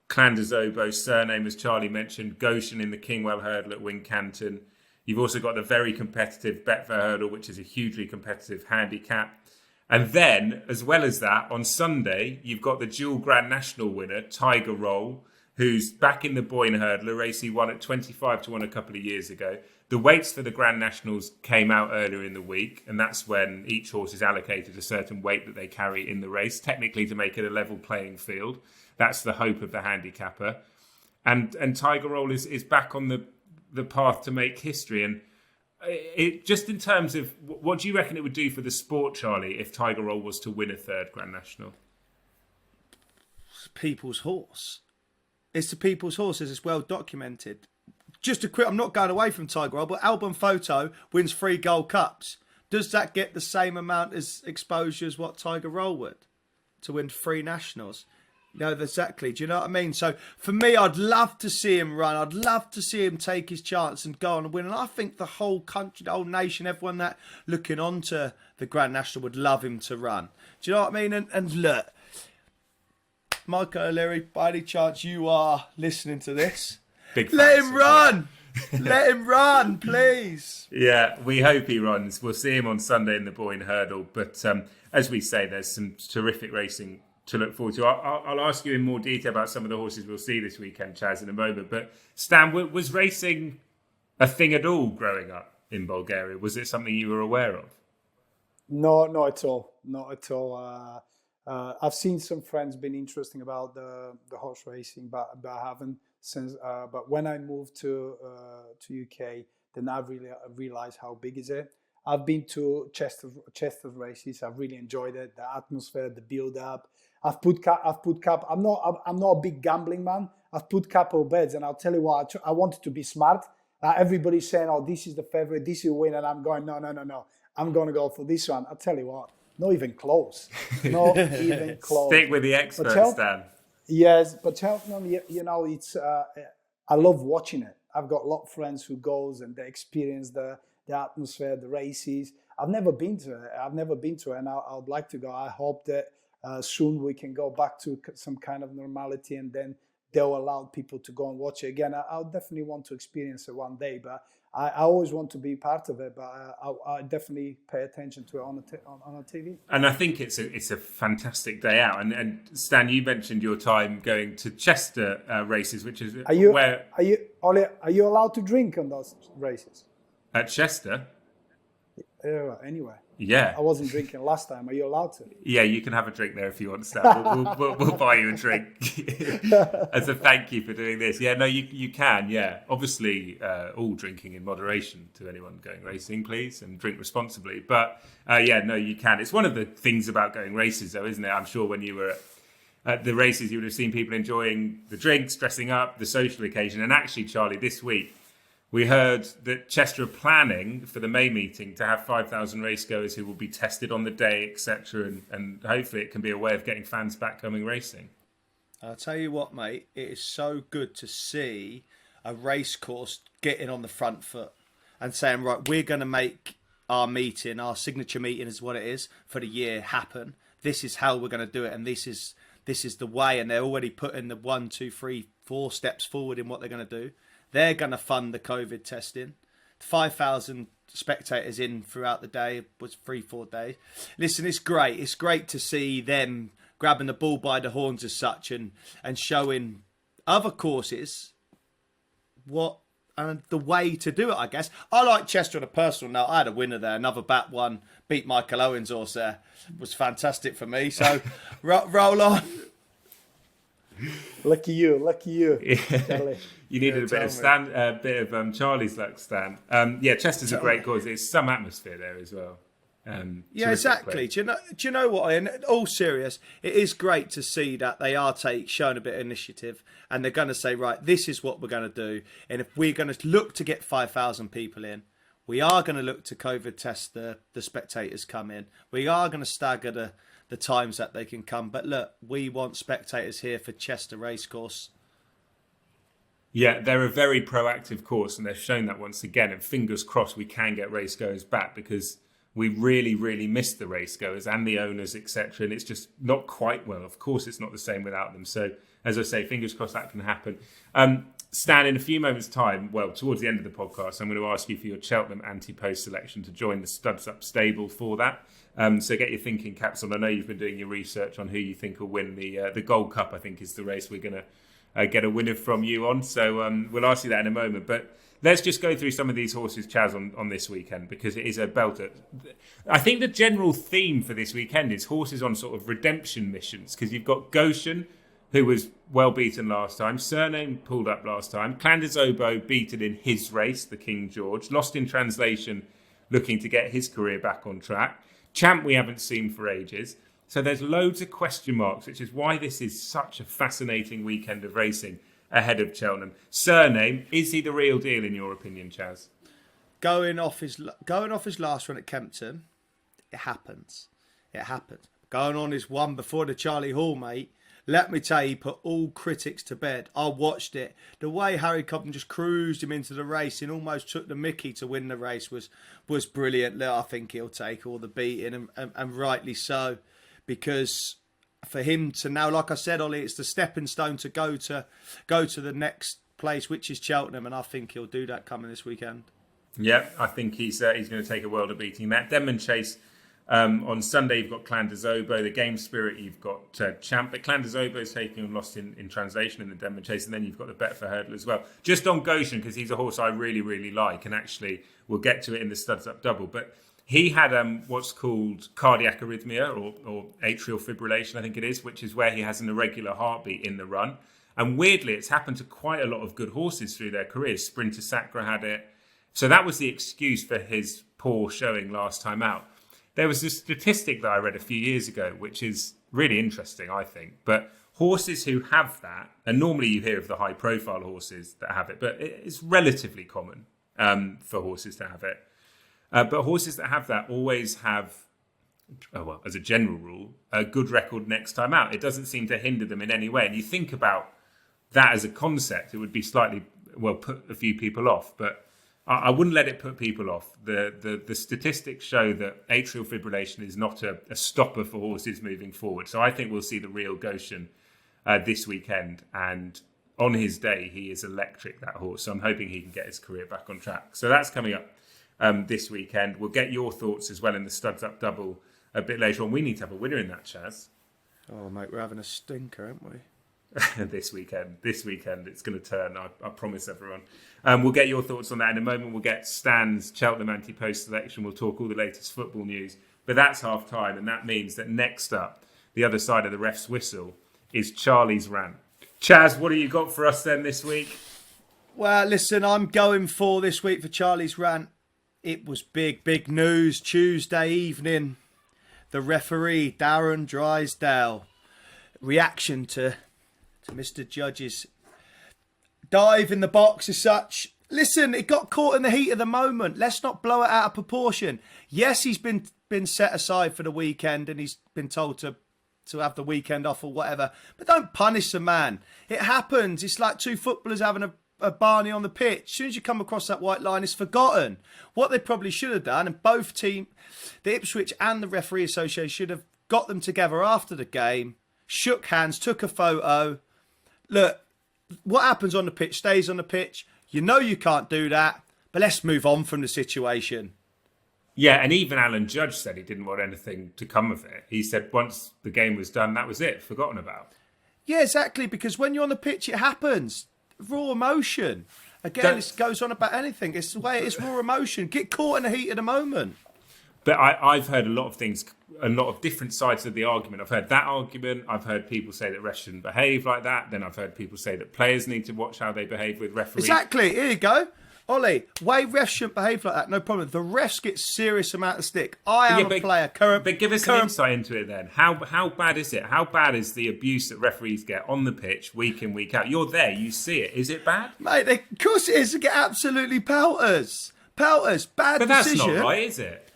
Clanders Oboe, Surname, as Charlie mentioned, Goshen in the Kingwell Hurdle at Wincanton. You've also got the very competitive Betfair Hurdle, which is a hugely competitive handicap. And then, as well as that, on Sunday, you've got the dual Grand National winner, Tiger Roll, who's back in the Boyne Hurdle, a race he won at 25 to 1 a couple of years ago. The weights for the Grand Nationals came out earlier in the week, and that's when each horse is allocated a certain weight that they carry in the race, technically to make it a level playing field. That's the hope of the handicapper. And Tiger Roll is back on the path to make history. And it just in terms of, what do you reckon it would do for the sport, Charlie, if Tiger Roll was to win a third Grand National? It's people's horse. It's the people's horse, as it's well documented. Just a quick, I'm not going away from Tiger Roll, but Albon Photo wins 3 Gold Cups. Does that get the same amount as exposure as what Tiger Roll would to win 3 Nationals? No, exactly. Do you know what I mean? So for me, I'd love to see him run. I'd love to see him take his chance and go on and win. And I think the whole country, the whole nation, everyone that looking on to the Grand National would love him to run. Do you know what I mean? And look, Michael O'Leary, by any chance you are listening to this, let him run. Let him run, please. Yeah, we hope he runs. We'll see him on Sunday in the Boyne Hurdle. But as we say, there's some terrific racing to look forward to. I'll ask you in more detail about some of the horses we'll see this weekend, Chaz, in a moment. But Stan, was racing a thing at all growing up in Bulgaria? Was it something you were aware of? No, not at all. Not at all. I've seen some friends been interesting about the horse racing, but I haven't since. But when I moved to UK, then I really realized how big is it. I've been to Chester races. I've really enjoyed it. The atmosphere, the build up. I've put cap. I'm not a big gambling man. I've put couple of bets, and I'll tell you what. I wanted to be smart. Everybody's saying, "Oh, this is the favorite. This is win," and I'm going, "No. I'm going to go for this one." I'll tell you what. Not even close. Not even close. Stick with the experts, Stan. Yes, but Cheltenham, you know, it's. I love watching it. I've got a lot of friends who goes and they experience the atmosphere, the races. I've never been to it. And I would like to go. I hope that soon we can go back to some kind of normality, and then they'll allow people to go and watch it again. I'll definitely want to experience it one day, but I always want to be part of it. But I definitely pay attention to it on a TV. And I think it's a fantastic day out. And Stan, you mentioned your time going to Chester races, which is Oli, are you allowed to drink on those races? At Chester? Anyway. Yeah. I wasn't drinking last time. Are you allowed to? Yeah, you can have a drink there if you want, Stan. We'll buy you a drink as a thank you for doing this. Yeah, no, you can, yeah. Obviously, all drinking in moderation to anyone going racing, please, and drink responsibly. But, yeah, no, you can. It's one of the things about going races, though, isn't it? I'm sure when you were at the races, you would have seen people enjoying the drinks, dressing up, the social occasion. And actually, Charlie, this week, We heard that Chester are planning for the May meeting to have 5,000 racegoers who will be tested on the day, etc. And hopefully it can be a way of getting fans back coming racing. I'll tell you what, mate, it is so good to see a racecourse getting on the front foot and saying, right, we're going to make our meeting, our signature meeting is what it is for the year, happen. This is how we're going to do it, and this is the way. And they're already putting the 1, 2, 3, 4 steps forward in what they're going to do. They're going to fund the COVID testing. 5,000 spectators in throughout the day. It was 3-4 days. Listen, it's great. It's great to see them grabbing the bull by the horns as such and showing other courses what and the way to do it, I guess. I like Chester on a personal note. I had a winner there. Another bat one. Beat Michael Owen's horse there. It was fantastic for me. So roll on. Lucky you, Charlie. You needed a bit of Charlie's luck, Stan. Chester's a great course. It's some atmosphere there as well. Yeah, exactly. Do you know what? In all serious, it is great to see that they are showing a bit of initiative, and they're going to say, right, this is what we're going to do, and if we're going to look to get 5,000 people in, we are going to look to COVID test the spectators come in. We are going to stagger the times that they can come. But look, we want spectators here for Chester Racecourse. Yeah, they're a very proactive course, and they've shown that once again. And fingers crossed we can get racegoers back, because we really, really miss the racegoers and the owners, etc. And it's just not quite well. Of course, it's not the same without them. So, as I say, fingers crossed that can happen. Stan, in a few moments' time, well, towards the end of the podcast, I'm going to ask you for your Cheltenham anti-post selection to join the Studs Up stable for that. So get your thinking caps on. I know you've been doing your research on who you think will win the Gold Cup. I think is the race we're going to get a winner from you on. So we'll ask you that in a moment. But let's just go through some of these horses, Chaz, on this weekend, because it is a belter. I think the general theme for this weekend is horses on sort of redemption missions, because you've got Goshen, who was well beaten last time. Surname pulled up last time. Clandezobo beaten in his race, the King George. Lost in Translation, looking to get his career back on track. Champ we haven't seen for ages. So there's loads of question marks, which is why this is such a fascinating weekend of racing ahead of Cheltenham. Surname, is he the real deal in your opinion, Chaz? Going off his last run at Kempton, it happens. It happens. Going on his one before the Charlie Hall, mate. Let me tell you, he put all critics to bed. I watched it. The way Harry Cobden just cruised him into the race and almost took the mickey to win the race was brilliant. I think he'll take all the beating, and rightly so, because for him to now, like I said, Ollie, it's the stepping stone to go to the next place, which is Cheltenham, and I think he'll do that coming this weekend. Yeah, I think he's going to take a world of beating. That Denman Chase. On Sunday, you've got Clandezobo. The Game Spirit, you've got Champ. But Clandezobo is taking on Lost in Translation in the Denman Chase. And then you've got the Bet for Hurdle as well. Just on Goshen, because he's a horse I really, really like. And actually, we'll get to it in the Studs Up Double. But he had what's called cardiac arrhythmia or atrial fibrillation, I think it is, which is where he has an irregular heartbeat in the run. And weirdly, it's happened to quite a lot of good horses through their careers. Sprinter Sacra had it. So that was the excuse for his poor showing last time out. There was a statistic that I read a few years ago, which is really interesting, I think. But horses who have that, and normally you hear of the high-profile horses that have it, but it's relatively common for horses to have it. But horses that have that always have, as a general rule, a good record next time out. It doesn't seem to hinder them in any way. And you think about that as a concept, it would be slightly, put a few people off. But I wouldn't let it put people off. The statistics show that atrial fibrillation is not a stopper for horses moving forward. So I think we'll see the real Goshen this weekend. And on his day, he is electric, that horse. So I'm hoping he can get his career back on track. So that's coming up this weekend. We'll get your thoughts as well in the Studs Up Double a bit later on. We need to have a winner in that, Chaz. Oh, mate, we're having a stinker, aren't we? This weekend, it's going to turn. I promise everyone. We'll get your thoughts on that in a moment. We'll get Stan's Cheltenham anti-post selection. We'll talk all the latest football news. But that's half time, and that means that next up, the other side of the ref's whistle, is Charlie's rant. Chaz, what have you got for us then this week? Well, listen, I'm going for this week for Charlie's rant. It was big news Tuesday evening. The referee, Darren Drysdale, reaction to Mr. Judge's dive in the box as such. Listen, it got caught in the heat of the moment. Let's not blow it out of proportion. Yes, he's been set aside for the weekend and he's been told to have the weekend off or whatever. But don't punish the man. It happens. It's like two footballers having a Barney on the pitch. As soon as you come across that white line, it's forgotten. What they probably should have done, and both team, the Ipswich and the Referee Association, should have got them together after the game, shook hands, took a photo. Look, what happens on the pitch stays on the pitch. You know you can't do that, but let's move on from the situation. Yeah, and even Alan Judge said he didn't want anything to come of it. He said once the game was done, that was it, forgotten about. Yeah, exactly, because when you're on the pitch, it happens. Raw emotion. Again, it goes on about anything. It's the way it's raw emotion. Get caught in the heat of the moment. But I've heard a lot of things, a lot of different sides of the argument. I've heard that argument. I've heard people say that refs shouldn't behave like that. Then I've heard people say that players need to watch how they behave with referees. Exactly. Here you go. Ollie, way refs shouldn't behave like that, no problem. The refs get serious amount of stick. I am a player. But give us an insight into it then. How bad is it? How bad is the abuse that referees get on the pitch week in, week out? You're there, you see it. Is it bad? Mate, of course it is. They get absolutely pelters. Pelters. Bad but decision. But that's not right, is it?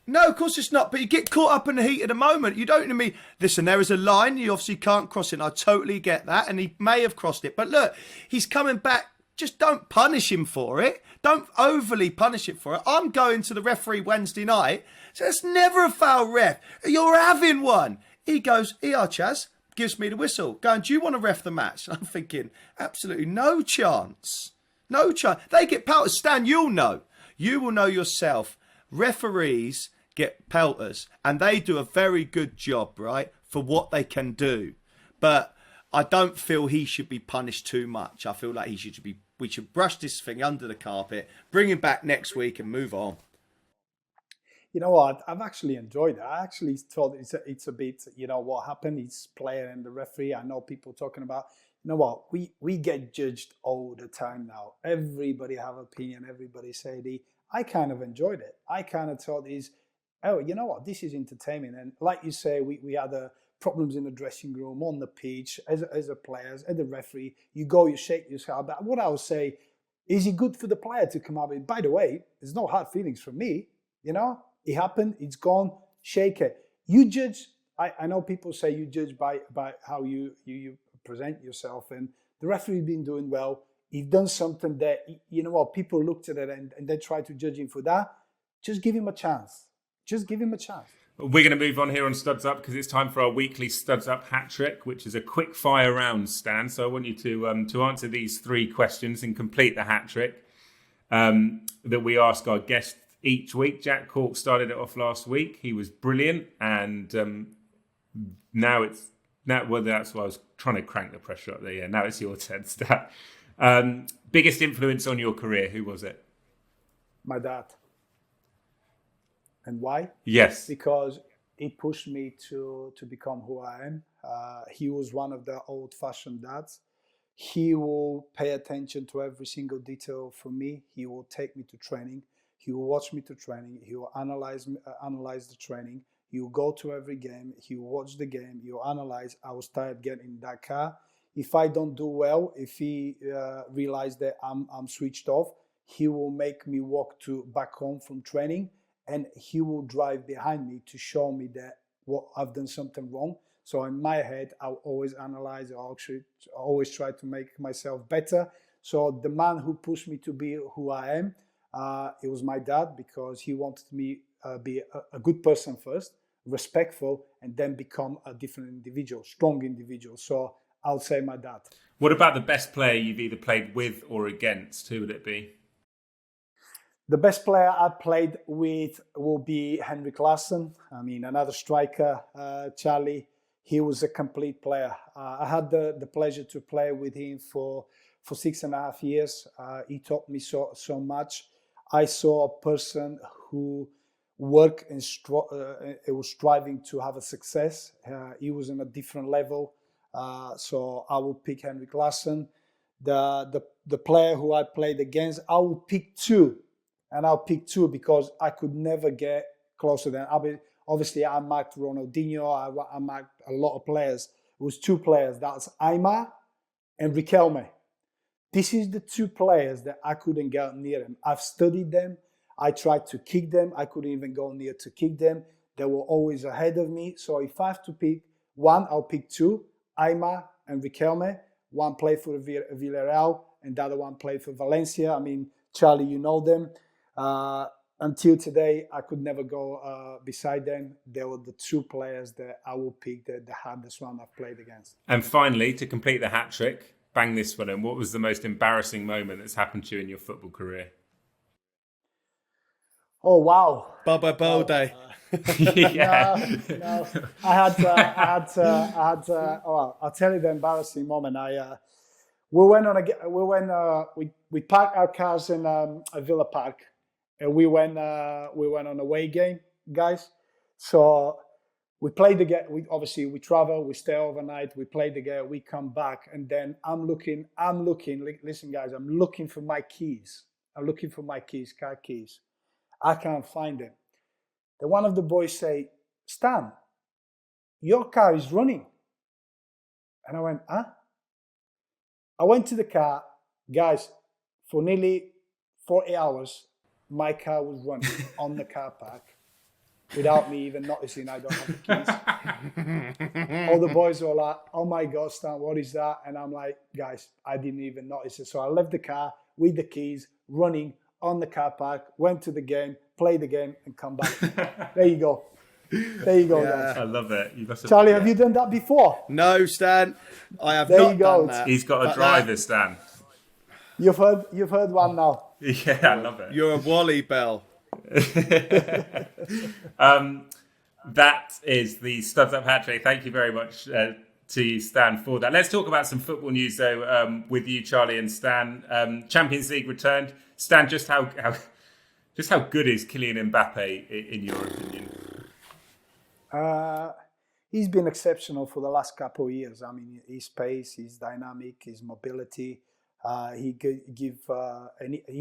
No, of course it's not. But you get caught up in the heat of the moment. You don't know me. Listen, there is a line. You obviously can't cross it. And I totally get that. And he may have crossed it. But look, he's coming back. Just don't punish him for it. Don't overly punish it for it. I'm going to the referee Wednesday night. So it's never a foul ref. You're having one. He goes, here, Chaz, gives me the whistle. Going, do you want to ref the match? I'm thinking, absolutely no chance. No chance. They get pelters. Stan, you'll know. You will know yourself. Referees get pelters. And they do a very good job, right, for what they can do. But I don't feel he should be punished too much. I feel like we should brush this thing under the carpet, bring him back next week and move on. You know what? I've actually enjoyed it. I actually thought it's a bit, what happened is player and the referee. I know people talking about, you know what? We get judged all the time now. Everybody have opinion. Everybody say I kind of enjoyed it. I kind of thought you know what? This is entertainment. And like you say, we had problems in the dressing room, on the pitch, as a players, as a referee. You go, you shake yourself. But what I would say, is it good for the player to come up with? By the way, there's no hard feelings from me. It happened, it's gone, shake it. You judge, I know people say you judge by how you present yourself, and the referee been doing well. He's done something that, people looked at it and they try to judge him for that. Just give him a chance. Just give him a chance. We're going to move on here on Studs Up because it's time for our weekly Studs Up hat trick, which is a quick fire round, Stan. So I want you to answer these 3 questions and complete the hat trick that we ask our guests each week. Jack Cork started it off last week. He was brilliant, and now that's why I was trying to crank the pressure up there. Yeah, now it's your turn, Stan. Biggest influence on your career? Who was it? My dad. And why? Yes. Because he pushed me to become who I am. He was one of the old-fashioned dads. He will pay attention to every single detail for me. He will take me to training. He will watch me to training. He will analyze the training. He will go to every game. He will watch the game. He will analyze. I was tired getting in that car. If I don't do well, if he realizes that I'm switched off, he will make me walk back home from training. And he will drive behind me to show me that I've done something wrong. So in my head, I'll always analyze. I'll always try to make myself better. So the man who pushed me to be who I am, it was my dad, because he wanted me be a good person first, respectful, and then become a different individual, strong individual. So I'll say my dad. What about the best player you've either played with or against? Who would it be? The best player I played with will be Henrik Larsson. I mean, another striker, Charlie. He was a complete player. I had the pleasure to play with him for 6.5 years. He taught me so much. I saw a person who worked and was striving to have a success. He was on a different level. So I will pick Henrik Larsson. The player who I played against, I will pick 2. And I'll pick 2 because I could never get closer than. Obviously, I marked Ronaldinho. I marked a lot of players. It was 2 players. That's Aymar and Riquelme. This is the two players that I couldn't get near them. I've studied them. I tried to kick them. I couldn't even go near to kick them. They were always ahead of me. So if I have to pick one, I'll pick two, Aima and Riquelme. One played for Villarreal and the other one played for Valencia. I mean, Charlie, you know them. Until today, I could never go beside them. They were the two players that I will pick, the hardest one I've played against. And finally, to complete the hat trick, bang this one in. What was the most embarrassing moment that's happened to you in your football career? Oh, wow. Bobo Balde. Yeah. No. I'll tell you the embarrassing moment. We parked our cars in a Villa Park, and we went on an away game, guys. So we played the game. We travel, we stay overnight, we play the game, we come back, and then I'm looking. Listen, guys, I'm looking for my keys. Car keys. I can't find them. Then one of the boys say, Stan, your car is running. And I went, huh? I went to the car. Guys, for nearly 40 hours, my car was running on the car park without me even noticing I don't have the keys. All the boys were like, oh my God, Stan, what is that? And I'm like, guys, I didn't even notice it. So I left the car with the keys running on the car park, went to the game, played the game, and come back. There you go. Guys. I love it. Charlie, have you done that before? No, Stan. I have There not you go. done that. He's got a driver, Stan. You've heard one now. Yeah, I love it. You're a Oli Bell. That is the Studs Up hat trick. Thank you very much to you, Stan, for that. Let's talk about some football news, though, with you, Charlie and Stan. Champions League returned. Stan, just how good is Kylian Mbappe in your opinion? He's been exceptional for the last couple of years. I mean, his pace, his dynamic, his mobility. He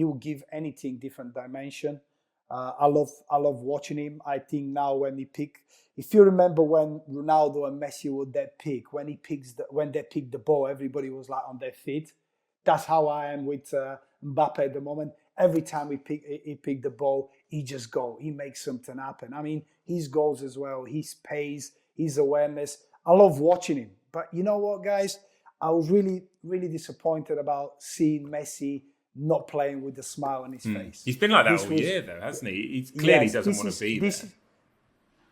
will give anything different dimension. I love watching him. I think now when he pick, if you remember when Ronaldo and Messi were that pick, when they picked the ball, everybody was like on their feet. That's how I am with Mbappe at the moment. Every time he pick the ball, he just go. He makes something happen. I mean, his goals as well, his pace, his awareness. I love watching him. But you know what, guys? I was really, really disappointed about seeing Messi not playing with a smile on his face. He's been like that all year, though, hasn't he? He clearly doesn't want to be there.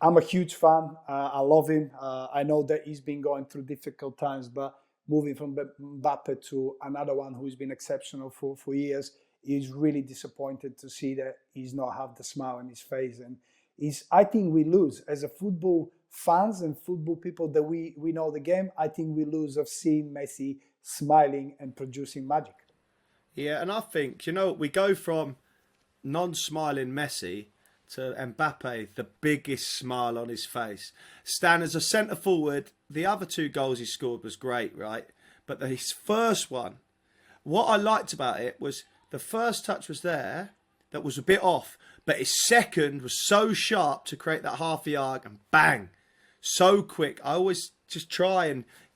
I'm a huge fan. I love him. I know that he's been going through difficult times, but moving from Mbappe to another one who's been exceptional for years, he's really disappointed to see that he's not have the smile on his face. And I think we lose as a football fans and football people that we know the game. I think we lose of seeing Messi smiling and producing magic. Yeah, and I think, we go from non-smiling Messi to Mbappe, the biggest smile on his face. Stan, as a centre-forward, the other two goals he scored was great, right? But his first one, what I liked about it was the first touch was there, that was a bit off, but his second was so sharp to create that half a yard and bang, so quick. I always just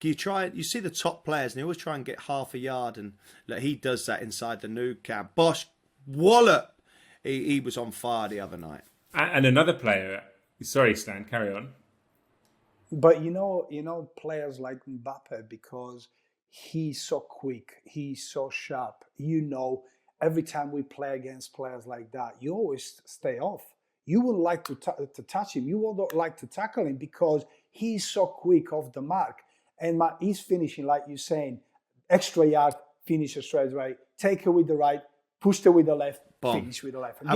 you see the top players and they always try and get half a yard, and look, he does that inside the Nou Camp. Bosh, wallop. He was on fire the other night. And another player, sorry Stan, carry on. But you know players like Mbappe, because he's so quick, he's so sharp. Every time we play against players like that, you always stay off. You wouldn't like to touch him. You wouldn't like to tackle him because he's so quick off the mark. And he's finishing, like you're saying, extra yard, finish straight away, take it with the right, push it with the left, finish with the left. And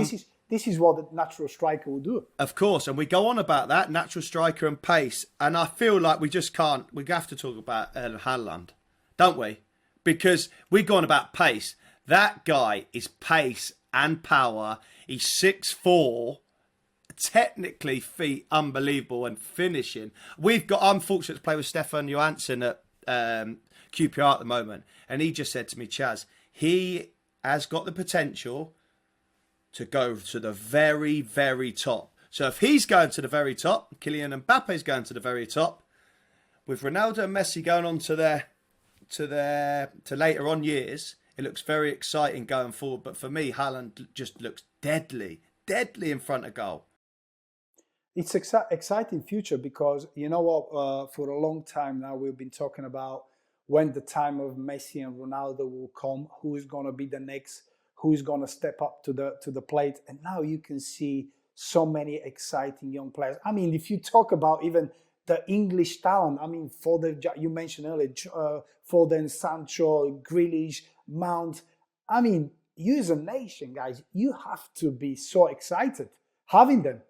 this is what the natural striker will do. Of course, and we go on about that, natural striker and pace. And I feel like we have to talk about Haaland, don't we? Because we go on about pace. That guy is pace and power. He's 6'4", technically feet unbelievable, and finishing. I'm fortunate to play with Stefan Johansson at QPR at the moment, and he just said to me, Chaz, he has got the potential to go to the very, very top. So if he's going to the very top, Kylian Mbappe's going to the very top, with Ronaldo and Messi going on to later on years, It looks very exciting going forward. But for me, Haaland just looks deadly in front of goal. It's exciting future because you know what? For a long time now, we've been talking about when the time of Messi and Ronaldo will come. Who is going to be the next? Who is going to step up to the plate? And now you can see so many exciting young players. I mean, if you talk about even the English talent, I mean, you mentioned earlier, Foden, Sancho, Grealish, Mount. I mean, you as a nation, guys, you have to be so excited having them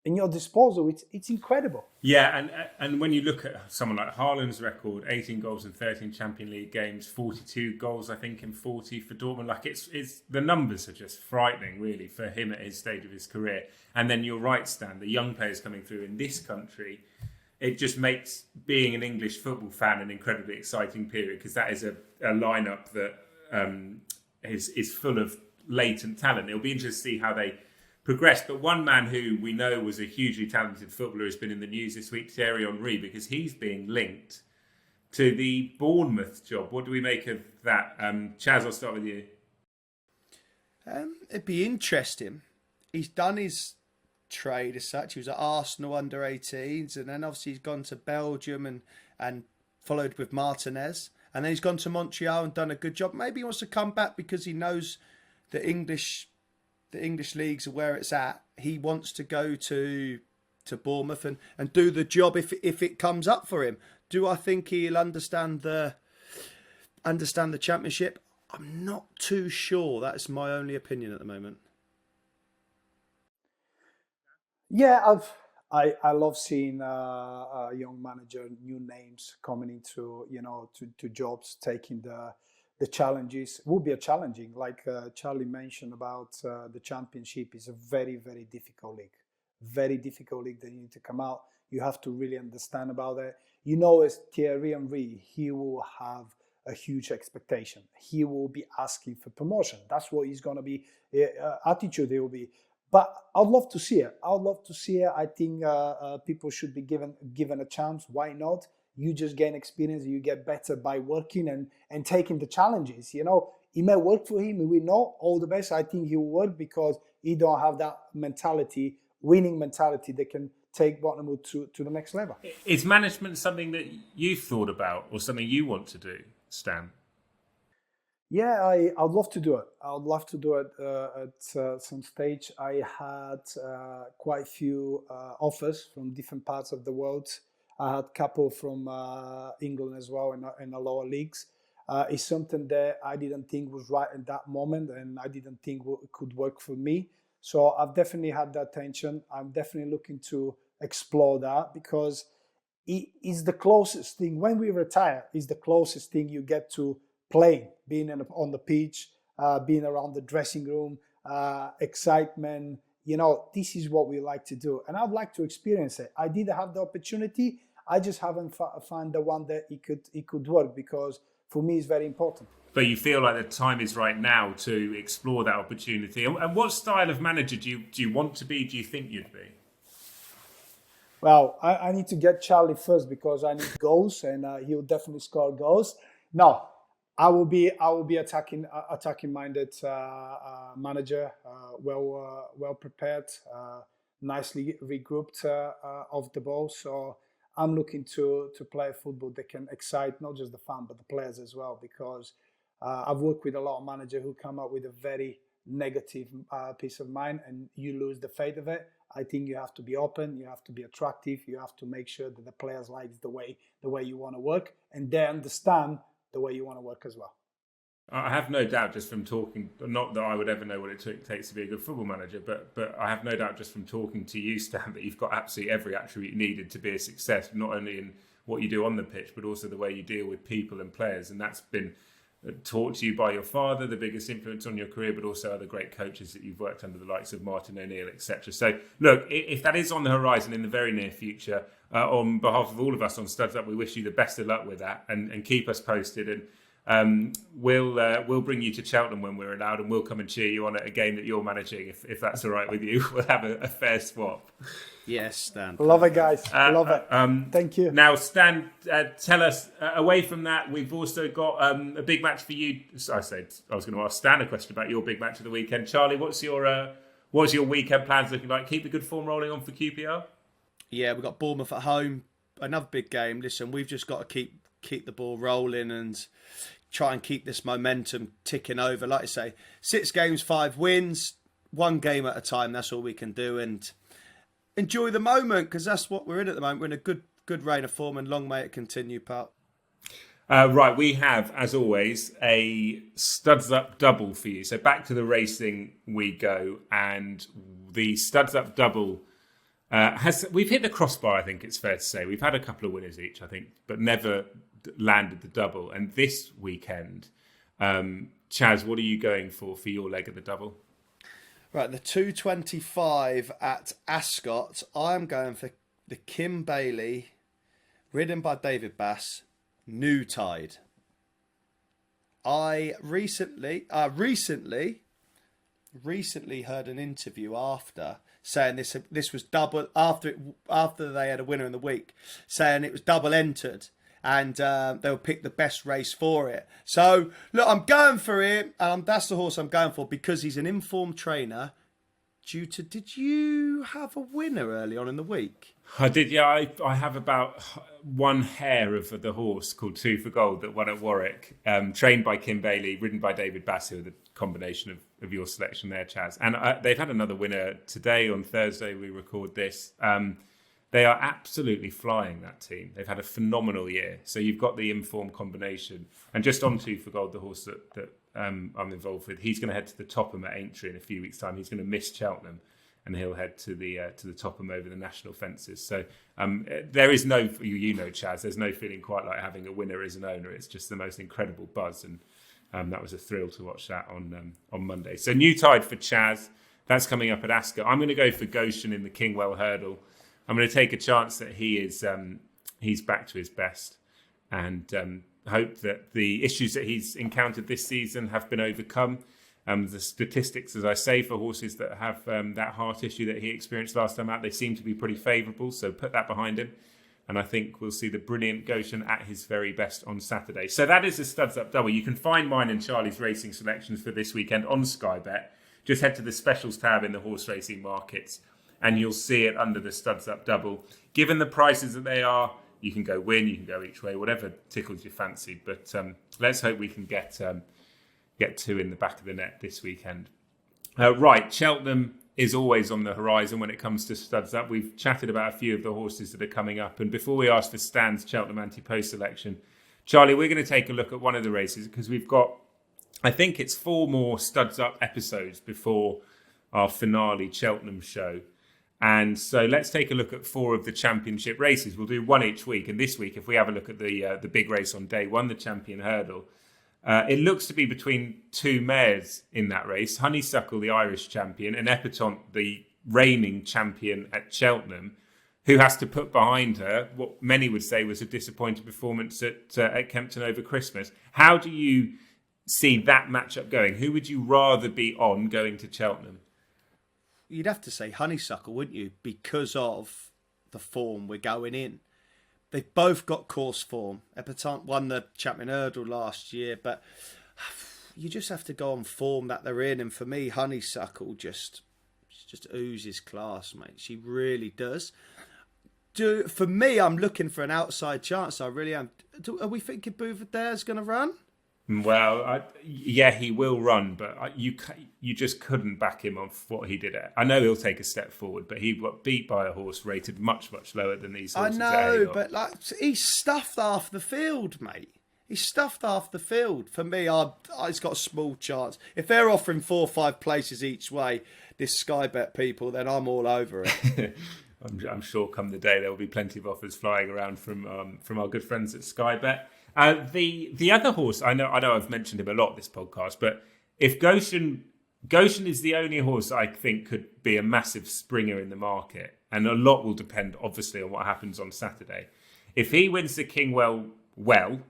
in your disposal. It's incredible. Yeah, and when you look at someone like Haaland's record, 18 goals in 13 Champions League games, 42 goals, I think, in 40 for Dortmund. Like, it's the numbers are just frightening, really, for him at his stage of his career. And then you're right, Stan, the young players coming through in this country, it just makes being an English football fan an incredibly exciting period, because that is a lineup that is full of latent talent. It'll be interesting to see how they progressed. But one man who we know was a hugely talented footballer has been in the news this week, Thierry Henry, because he's being linked to the Bournemouth job. What do we make of that? Chaz, I'll start with you. It'd be interesting. He's done his trade as such. He was at Arsenal under 18s, and then obviously he's gone to Belgium and followed with Martinez. And then he's gone to Montreal and done a good job. Maybe he wants to come back because he knows the English leagues are where it's at. He wants to go to Bournemouth and do the job if it comes up for him. Do I think he'll understand the Championship? I'm not too sure. That's my only opinion at the moment. Yeah, I love seeing a young manager, new names coming into to jobs, taking the challenges. Will be a challenging, like Charlie mentioned about the Championship is a very, very difficult league. Very difficult league that you need to come out. You have to really understand about it. As Thierry Henry, he will have a huge expectation. He will be asking for promotion. That's what he's going to be, attitude he will be. But I'd love to see it. I think people should be given a chance. Why not? You just gain experience. You get better by working and taking the challenges. It may work for him. We know all the best. I think he will work because he don't have that mentality, winning mentality that can take Bournemouth to the next level. Is management something that you've thought about or something you want to do, Stan? Yeah, I'd love to do it. I'd love to do it at some stage. I had quite a few offers from different parts of the world. I had a couple from England as well in the lower leagues. It's something that I didn't think was right at that moment, and I didn't think it could work for me. So I've definitely had that tension. I'm definitely looking to explore that because it is the closest thing. When we retire, is the closest thing you get to playing, being on the pitch, being around the dressing room, excitement. This is what we like to do. And I'd like to experience it. I did have the opportunity. I just haven't found the one that it could work because for me it's very important. But you feel like the time is right now to explore that opportunity. And what style of manager do you want to be? Do you think you'd be? Well, I need to get Charlie first because I need goals and he'll definitely score goals. No. I will be attacking minded manager, well prepared, nicely regrouped off the ball. So I'm looking to play football that can excite not just the fan but the players as well. Because I've worked with a lot of managers who come up with a very negative peace of mind, and you lose the faith of it. I think you have to be open, you have to be attractive, you have to make sure that the players like the way you want to work, and they understand the way you want to work as well. I have no doubt just from talking, not that I would ever know what it takes to be a good football manager, but I have no doubt just from talking to you, Stan, that you've got absolutely every attribute needed to be a success, not only in what you do on the pitch, but also the way you deal with people and players. And that's been taught to you by your father, the biggest influence on your career, but also other great coaches that you've worked under, the likes of Martin O'Neill, etc. So, look, if that is on the horizon in the very near future, on behalf of all of us on Studs Up, we wish you the best of luck with that, and keep us posted. And we'll bring you to Cheltenham when we're allowed, and we'll come and cheer you on at a game that you're managing, if that's all right with you. We'll have a fair swap. Yes, Stan. Love it, guys. Love it. Thank you. Now, Stan, tell us, away from that, we've also got a big match for you. I was going to ask Stan a question about your big match of the weekend. Charlie, what's your weekend plans looking like? Keep the good form rolling on for QPR? Yeah, we've got Bournemouth at home. Another big game. Listen, we've just got to keep the ball rolling and try and keep this momentum ticking over. Like I say, 6 games, 5 wins, 1 game at a time. That's all we can do. And enjoy the moment, because that's what we're in at the moment. We're in a good reign of form, and long may it continue, pal. Right, we have, as always, a Studs Up double for you. So back to the racing we go, and the Studs Up double we've hit the crossbar, I think it's fair to say. We've had a couple of winners each, I think, but never landed the double. And this weekend, Chaz, what are you going for your leg of the double? Right, the 225 at Ascot. I'm going for the Kim Bailey, ridden by David Bass, New Tide. I recently heard an interview after saying this was double after they had a winner in the week, saying it was double entered and they'll pick the best race for it. So look, I'm going for it. That's the horse I'm going for because he's an informed trainer. Did you have a winner early on in the week? I did, yeah. I have about one hair of the horse called Two for Gold that won at Warwick, trained by Kim Bailey, ridden by David Bass, the combination of your selection there, Chaz. And they've had another winner today on Thursday. We record this. They are absolutely flying, that team. They've had a phenomenal year. So you've got the informed combination. And just on Two for Gold, the horse that I'm involved with, he's going to head to the Topham at Aintree in a few weeks' time. He's going to miss Cheltenham, and he'll head to the Topham over the national fences. So there is no, Chaz, there's no feeling quite like having a winner as an owner. It's just the most incredible buzz, and that was a thrill to watch that on Monday. So New Tide for Chaz. That's coming up at Ascot. I'm going to go for Goshen in the Kingwell Hurdle. I'm going to take a chance that he's back to his best, and hope that the issues that he's encountered this season have been overcome. The statistics, as I say, for horses that have that heart issue that he experienced last time out, they seem to be pretty favourable. So put that behind him. And I think we'll see the brilliant Goshen at his very best on Saturday. So that is a Studs Up double. You can find mine and Charlie's racing selections for this weekend on Sky Bet. Just head to the specials tab in the horse racing markets and you'll see it under the Studs Up double. Given the prices that they are, you can go win, you can go each way, whatever tickles your fancy. But let's hope we can get 2 in the back of the net this weekend. Right, Cheltenham is always on the horizon when it comes to Studs Up. We've chatted about a few of the horses that are coming up. And before we ask for Stan's Cheltenham anti-post selection, Charlie, we're going to take a look at one of the races because we've got, I think it's 4 more Studs Up episodes before our finale Cheltenham show. And so let's take a look at 4 of the championship races. We'll do 1 each week. And this week, if we have a look at the big race on day 1, the Champion Hurdle, it looks to be between 2 mares in that race. Honeysuckle, the Irish champion, and Epatante, the reigning champion at Cheltenham, who has to put behind her what many would say was a disappointing performance at Kempton over Christmas. How do you see that matchup going? Who would you rather be on going to Cheltenham? You'd have to say Honeysuckle, wouldn't you? Because of the form we're going in. They've both got course form. Epatante won the Champion Hurdle last year, but you just have to go on form that they're in. And for me, Honeysuckle just oozes class, mate. She really does. For me, I'm looking for an outside chance. I really am. Are we thinking Bouverdare's going to run? Well, yeah, he will run, but you just couldn't back him off what he did. I know he'll take a step forward, but he got beat by a horse rated much, much lower than these horses. I know, but he's stuffed half the field, mate. He's stuffed half the field. For me, he's got a small chance. If they're offering 4 or 5 places each way, this Sky Bet people, then I'm all over it. I'm sure come the day there will be plenty of offers flying around from our good friends at Sky Bet. The other horse, I know I've mentioned him a lot this podcast, but if Goshen is the only horse I think could be a massive springer in the market, and a lot will depend obviously on what happens on Saturday. If he wins the Kingwell well,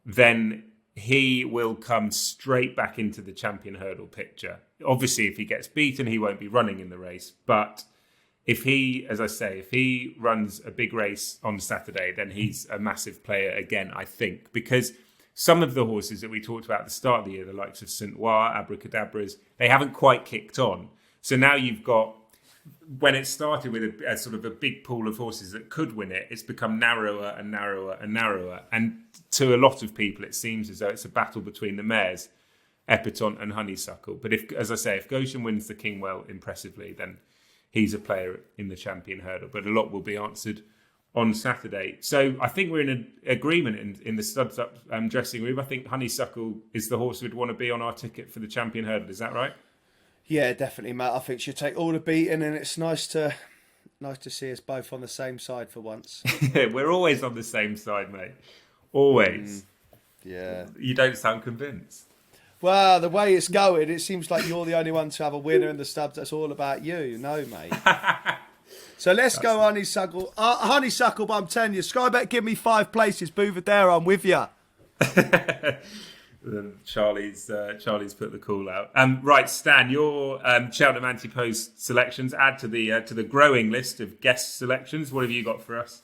then he will come straight back into the Champion Hurdle picture. Obviously, if he gets beaten, he won't be running in the race, but if he runs a big race on Saturday, then he's a massive player again, I think, because some of the horses that we talked about at the start of the year, the likes of Saint Noir, Abracadabras, they haven't quite kicked on. So now you've got, when it started with a sort of a big pool of horses that could win it, it's become narrower and narrower and narrower. And to a lot of people, it seems as though it's a battle between the mares, Epatante and Honeysuckle. But if Goshen wins the Kingwell impressively, then he's a player in the Champion Hurdle. But a lot will be answered on Saturday. So I think we're in an agreement in the Studs Up dressing room. I think Honeysuckle is the horse we'd want to be on our ticket for the Champion Hurdle. Is that right? Yeah, definitely, Matt. I think she'll take all the beating, and it's nice to see us both on the same side for once. We're always on the same side, mate. Always. Yeah. You don't sound convinced. Well, the way it's going, it seems like you're the only one to have a winner in the Stubbs. That's all about you, no, mate. So let's go Honeysuckle. Honeysuckle, but I'm telling you, Sky Bet give me 5 places. Bouvedere, I'm with you. Charlie's put the call out. Right, Stan, your Cheltenham Anti-Post selections add to the growing list of guest selections. What have you got for us?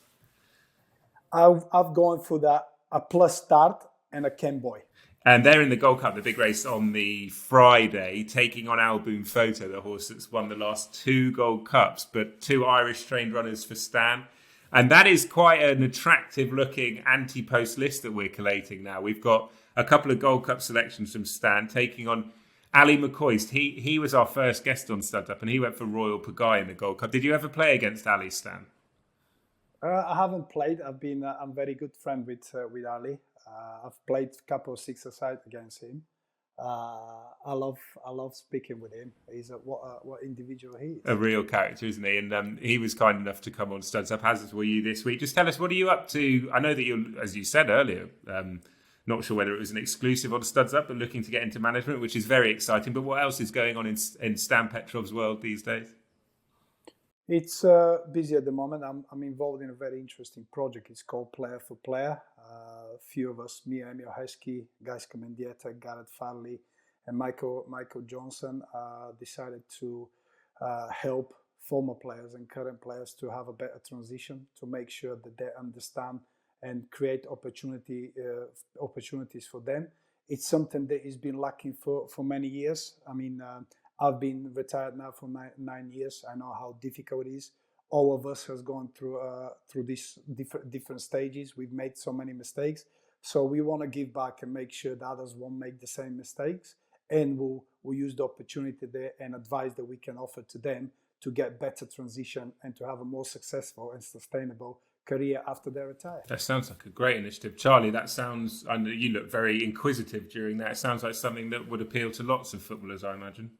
I've gone for a plus start and a Ken Boy. And they're in the Gold Cup, the big race on the Friday, taking on Alboom Photo, the horse that's won the last 2 Gold Cups, but 2 Irish trained runners for Stan. And that is quite an attractive looking anti-post list that we're collating now. We've got a couple of Gold Cup selections from Stan taking on Ali McCoist. He was our first guest on Stud Up and he went for Royal Pagaille in the Gold Cup. Did you ever play against Ali, Stan? I haven't played. I'm very good friend with Ali. I've played a couple of 6-a-side against him. I love speaking with him. He's what individual he is. A real character, isn't he? And he was kind enough to come on Studs Up, as were you this week. Just tell us, what are you up to? I know that you're, as you said earlier, not sure whether it was an exclusive on Studs Up, but looking to get into management, which is very exciting. But what else is going on in Stiliyan Petrov's world these days? It's busy at the moment. I'm involved in a very interesting project. It's called Player for Player. A few of us, me, Emil Heskey, Guys Comendieta, Gareth Farley, and Michael Johnson, decided to help former players and current players to have a better transition, to make sure that they understand and create opportunities for them. It's something that has been lacking for many years. I mean, I've been retired now for 9 years. I know how difficult it is. All of us has gone through these different stages. We've made so many mistakes. So we want to give back and make sure that others won't make the same mistakes. And we'll use the opportunity there and advice that we can offer to them to get better transition and to have a more successful and sustainable career after they retire. That sounds like a great initiative. Charlie, that sounds, I know you look very inquisitive during that. It sounds like something that would appeal to lots of footballers, I imagine.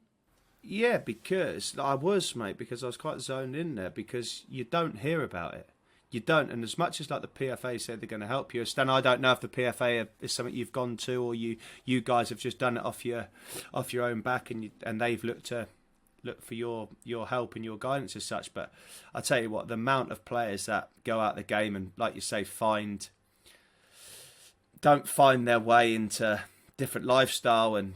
Yeah, because I was quite zoned in there, because you don't hear about it. You don't, and as much as like the PFA said they're going to help you, Stan, I don't know if the PFA is something you've gone to, or you guys have just done it off your own back, and they've looked for your help and your guidance as such. But I tell you what, the amount of players that go out the game and, like you say, don't find their way into different lifestyle. And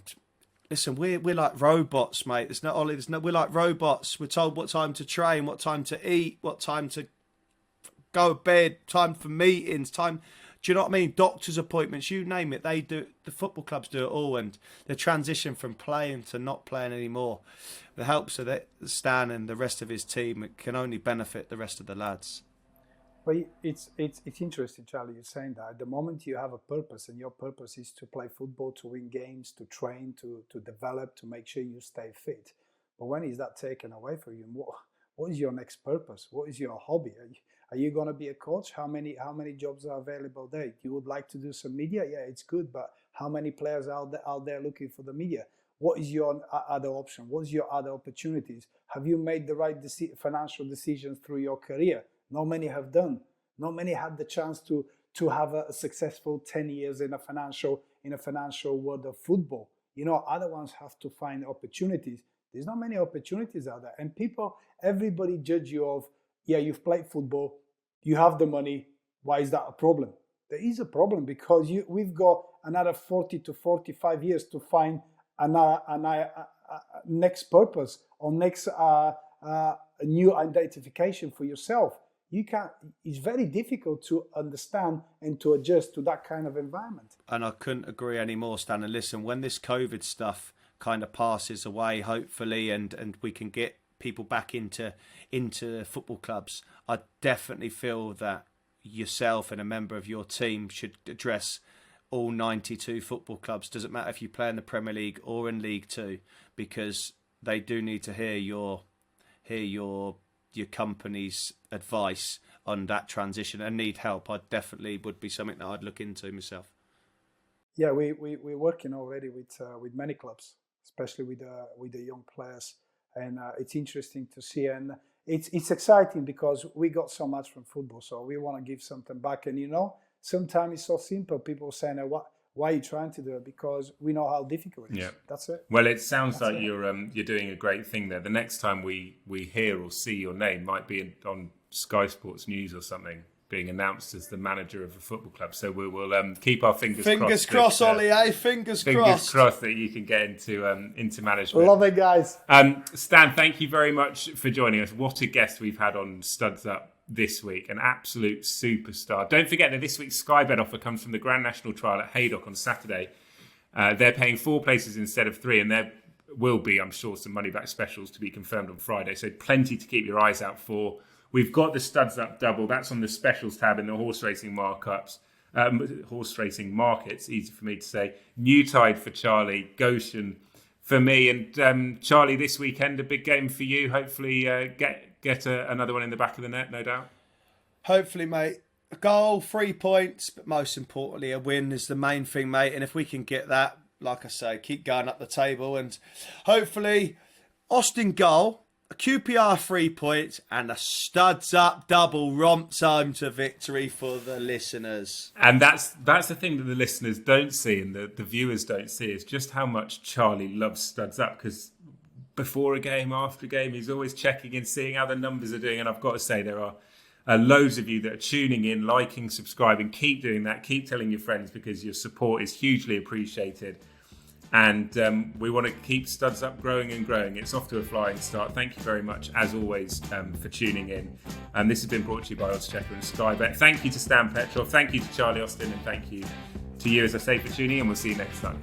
listen, we're like robots, mate. We're like robots. We're told what time to train, what time to eat, what time to go to bed, time for meetings, time. Do you know what I mean? Doctor's appointments, you name it. They do. The football clubs do it all, and the transition from playing to not playing anymore, the helps of Stan and the rest of his team, it can only benefit the rest of the lads. Well, it's interesting, Charlie, you're saying that. At the moment you have a purpose, and your purpose is to play football, to win games, to train, to develop, to make sure you stay fit. But when is that taken away from you? And what is your next purpose? What is your hobby? Are you going to be a coach? How many jobs are available there? You would like to do some media? Yeah, it's good, but how many players are out there looking for the media? What is your other option? What is your other opportunities? Have you made the right financial decisions through your career? Not many have done. Not many had the chance to have a successful 10 years in a financial world of football. You know, other ones have to find opportunities. There's not many opportunities out there. And everybody judge you of, yeah, you've played football, you have the money, why is that a problem? There is a problem, because we've got another 40 to 45 years to find another next purpose or next a new identification for yourself. It's very difficult to understand and to adjust to that kind of environment. And I couldn't agree anymore, Stan. And listen, when this COVID stuff kind of passes away, hopefully, and we can get people back into football clubs, I definitely feel that yourself and a member of your team should address all 92 football clubs. Doesn't matter if you play in the Premier League or in League Two, because they do need to hear your company's advice on that transition and need help. I definitely would be something that I'd look into myself. Yeah, we're working already with many clubs, especially with the young players, and it's interesting to see, and it's exciting because we got so much from football, so we want to give something back. And sometimes it's so simple. People saying, "Why are you trying to do it?" Because we know how difficult it is. Yeah. That's it. Well, it sounds like you're doing a great thing there. The next time we hear or see your name might be on Sky Sports News or something, being announced as the manager of a football club. So we will keep our fingers crossed. Fingers crossed, Oli, Fingers crossed. Fingers crossed that you can get into management. Love it, guys. Stan, thank you very much for joining us. What a guest we've had on Studs Up this week. An absolute superstar. Don't forget that this week's Sky Bet offer comes from the Grand National Trial at Haydock on Saturday. They're paying 4 places instead of 3, and there will be, I'm sure, some money back specials to be confirmed on Friday. So plenty to keep your eyes out for. We've got the Studs Up double. That's on the specials tab in the horse racing markups. Horse racing markets, easy for me to say. New Tide for Charlie, Goshen for me. And Charlie, this weekend, a big game for you. Hopefully get another one in the back of the net, no doubt. Hopefully, mate. A goal, 3 points, but most importantly, a win is the main thing, mate. And if we can get that, like I say, keep going up the table. And hopefully, Austin goal, a QPR 3 points, and a Studs Up double romps home to victory for the listeners. And that's the thing that the listeners don't see and the viewers don't see, is just how much Charlie loves Studs Up, because before a game, after a game, he's always checking in, seeing how the numbers are doing. And I've got to say, there are loads of you that are tuning in, liking, subscribing. Keep doing that. Keep telling your friends, because your support is hugely appreciated. And we want to keep Studs Up growing and growing. It's off to a flying start. Thank you very much, as always, for tuning in. And this has been brought to you by oddschecker and Sky Bet. Thank you to Stiliyan Petrov. Thank you to Charlie Austin. And thank you to you, as I say, for tuning in. We'll see you next time.